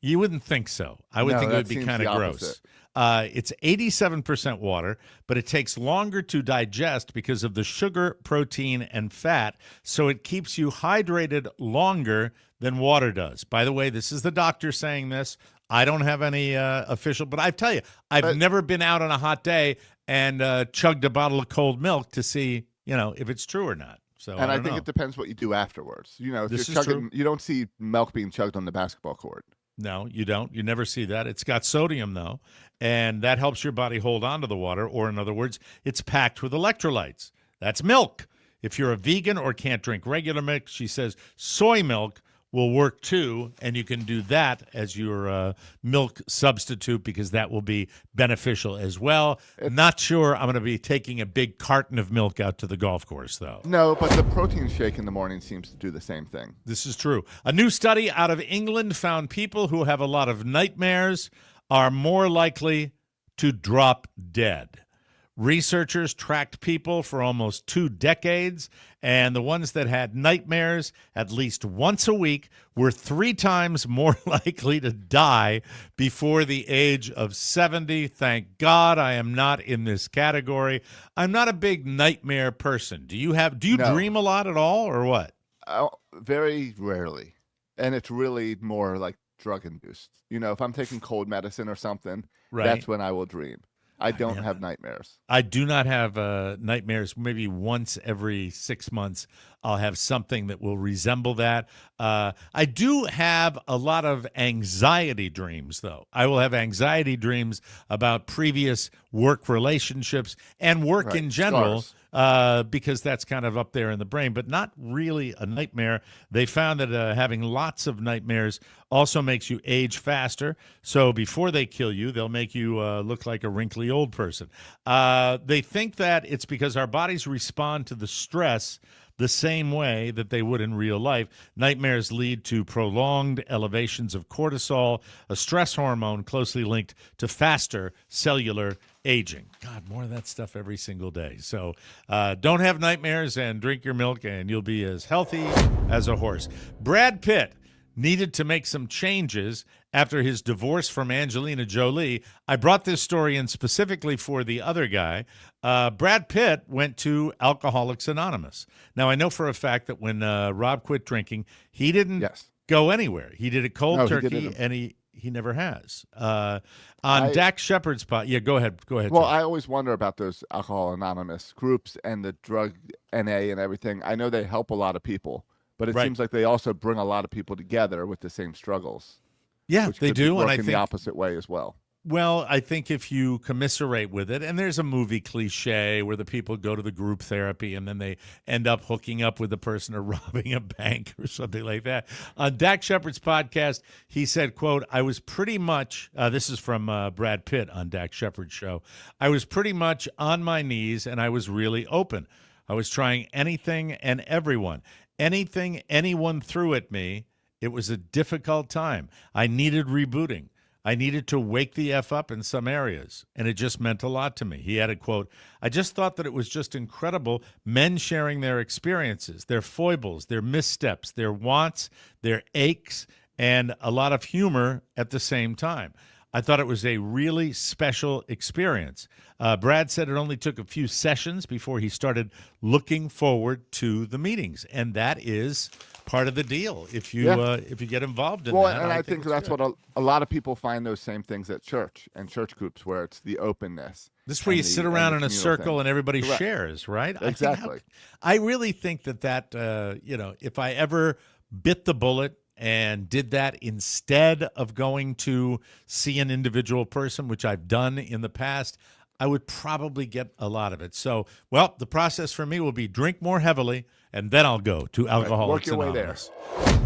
You wouldn't think so. I would think it would be kind of gross. It's 87% water, but it takes longer to digest because of the sugar, protein, and fat, so it keeps you hydrated longer than water does. By the way, this is the doctor saying this. I don't have any official, but I tell you, I've never been out on a hot day and chugged a bottle of cold milk to see, if it's true or not. So, and I think know. It depends what you do afterwards. If This you're is chugging, true. you don't see milk being chugged on the basketball court. No, you don't. You never see that. It's got sodium, though, and that helps your body hold on to the water, or in other words, it's packed with electrolytes. That's milk. If you're a vegan or can't drink regular milk, she says soy milk will work too, and you can do that as your milk substitute, because that will be beneficial as well. Not sure I'm going to be taking a big carton of milk out to the golf course, though. No, but the protein shake in the morning seems to do the same thing. This is true. A new study out of England found people who have a lot of nightmares are more likely to drop dead. Researchers tracked people for almost 2 decades, and the ones that had nightmares at least once a week were 3 times more likely to die before the age of 70. Thank God I am not in this category. I'm not a big nightmare person. Do you dream a lot at all, or what? Very rarely. And it's really more like drug induced. If I'm taking cold medicine or something, Right. That's when I will dream. I don't have nightmares. I do not have nightmares. Maybe once every 6 months, I'll have something that will resemble that. I do have a lot of anxiety dreams, though. I will have anxiety dreams about previous work relationships and work in general. Because that's kind of up there in the brain, but not really a nightmare. They found that having lots of nightmares also makes you age faster. So before they kill you, they'll make you look like a wrinkly old person. They think that it's because our bodies respond to the stress the same way that they would in real life. Nightmares lead to prolonged elevations of cortisol, a stress hormone closely linked to faster cellular aging. God, more of that stuff every single day. So don't have nightmares and drink your milk, and you'll be as healthy as a horse. Brad Pitt needed to make some changes after his divorce from Angelina Jolie. I brought this story in specifically for the other guy. Brad Pitt went to Alcoholics Anonymous. Now, I know for a fact that when Robb quit drinking, he didn't go anywhere. He did it cold turkey, and he never has. On Dak Shepard's pod. Yeah, go ahead. Go ahead. Well, Jeff. I always wonder about those Alcohol Anonymous groups and the drug NA and everything. I know they help a lot of people, but it seems like they also bring a lot of people together with the same struggles. Yeah, they do, and I think the opposite way as well. Well, I think if you commiserate with it, and there's a movie cliche where the people go to the group therapy and then they end up hooking up with the person or robbing a bank or something like that. On Dak Shepard's podcast, he said, quote, I was pretty much, this is from Brad Pitt on Dak Shepard's show, I was pretty much on my knees and I was really open. I was trying anything and everyone. Anything anyone threw at me, it was a difficult time. I needed rebooting. I needed to wake the F up in some areas, and it just meant a lot to me. He added, quote, I just thought that it was just incredible, men sharing their experiences, their foibles, their missteps, their wants, their aches, and a lot of humor at the same time. I thought it was a really special experience. Brad said it only took a few sessions before he started looking forward to the meetings, and that is part of the deal if you get involved in that. And I think that's what a lot of people find those same things at church and church groups, where it's the openness. This is where you sit around in a circle and everybody shares, right? Exactly. I really think that if I ever bit the bullet and did that instead of going to see an individual person, which I've done in the past, I would probably get a lot of it. So, well, the process for me will be drink more heavily, and then I'll go to Alcoholics Anonymous.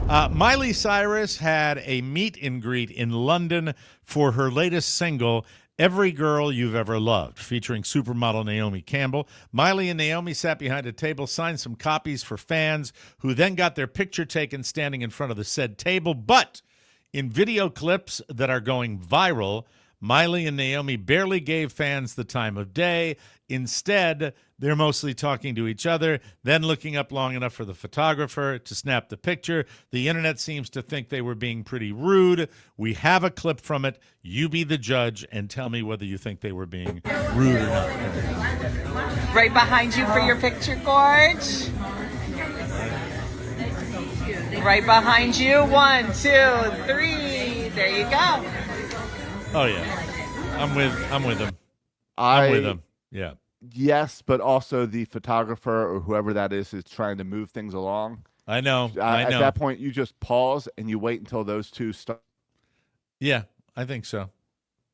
Miley Cyrus had a meet and greet in London for her latest single, Every Girl You've Ever Loved, featuring supermodel Naomi Campbell. Miley and Naomi sat behind a table, signed some copies for fans, who then got their picture taken standing in front of the said table. But in video clips that are going viral, Miley and Naomi barely gave fans the time of day. Instead, they're mostly talking to each other, then looking up long enough for the photographer to snap the picture. The internet seems to think they were being pretty rude. We have a clip from it. You be the judge and tell me whether you think they were being rude or not. Right behind you for your picture, Gorge. Right behind you. 1, 2, 3. There you go. Oh yeah, I'm with him. I'm with him. Yeah. Yes, but also the photographer or whoever that is trying to move things along. I know. At that point, you just pause and you wait until those two start. Yeah, I think so.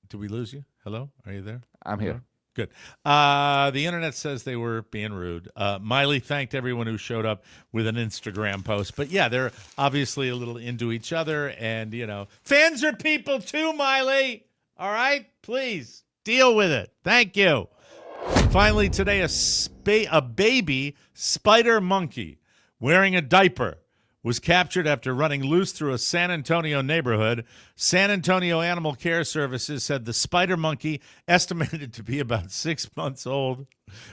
Did we lose you? Hello? Are you there? I'm here. Good. The internet says they were being rude. Miley thanked everyone who showed up with an Instagram post. But, yeah, they're obviously a little into each other. And, fans are people too, Miley. All right? Please deal with it. Thank you. Finally, today, a baby spider monkey wearing a diaper was captured after running loose through a San Antonio neighborhood. San Antonio Animal Care Services said the spider monkey, estimated to be about 6 months old,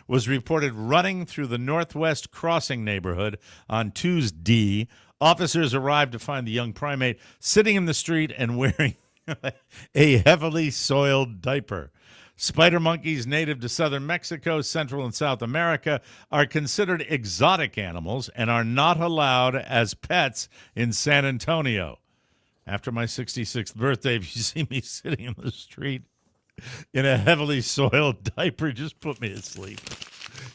was reported running through the Northwest Crossing neighborhood on Tuesday. Officers arrived to find the young primate sitting in the street and wearing a heavily soiled diaper. Spider monkeys native to southern Mexico, Central and South America are considered exotic animals and are not allowed as pets in San Antonio. After my 66th birthday, if you see me sitting in the street in a heavily soiled diaper just put me to sleep.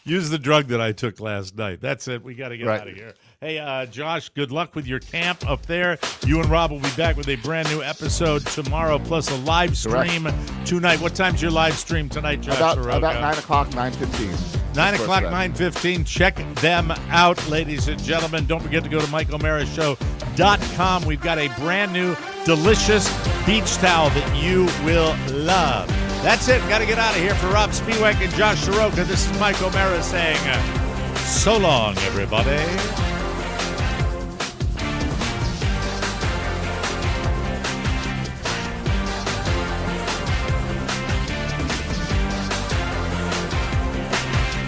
Use the drug that I took last night. That's it. We got to get out of here. Hey, Josh, good luck with your camp up there. You and Rob will be back with a brand new episode tomorrow, plus a live stream tonight. What time's your live stream tonight, Josh? About 9 o'clock, 9:15. 9 o'clock, 9:15. Check them out, ladies and gentlemen. Don't forget to go to MichaelMarashow.com. We've got a brand new, delicious beach towel that you will love. That's it. Got to get out of here. For Rob Spiewak and Josh Shiroka, this is Mike O'Mara saying, so long, everybody.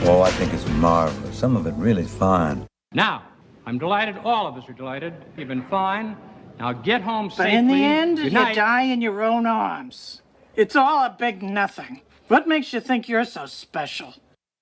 Oh, I think it's marvelous. Some of it really fine. Now, I'm delighted. All of us are delighted. You've been fine. Now get home safely. But in the end, Good you night. die in your own arms. It's all a big nothing. What makes you think you're so special?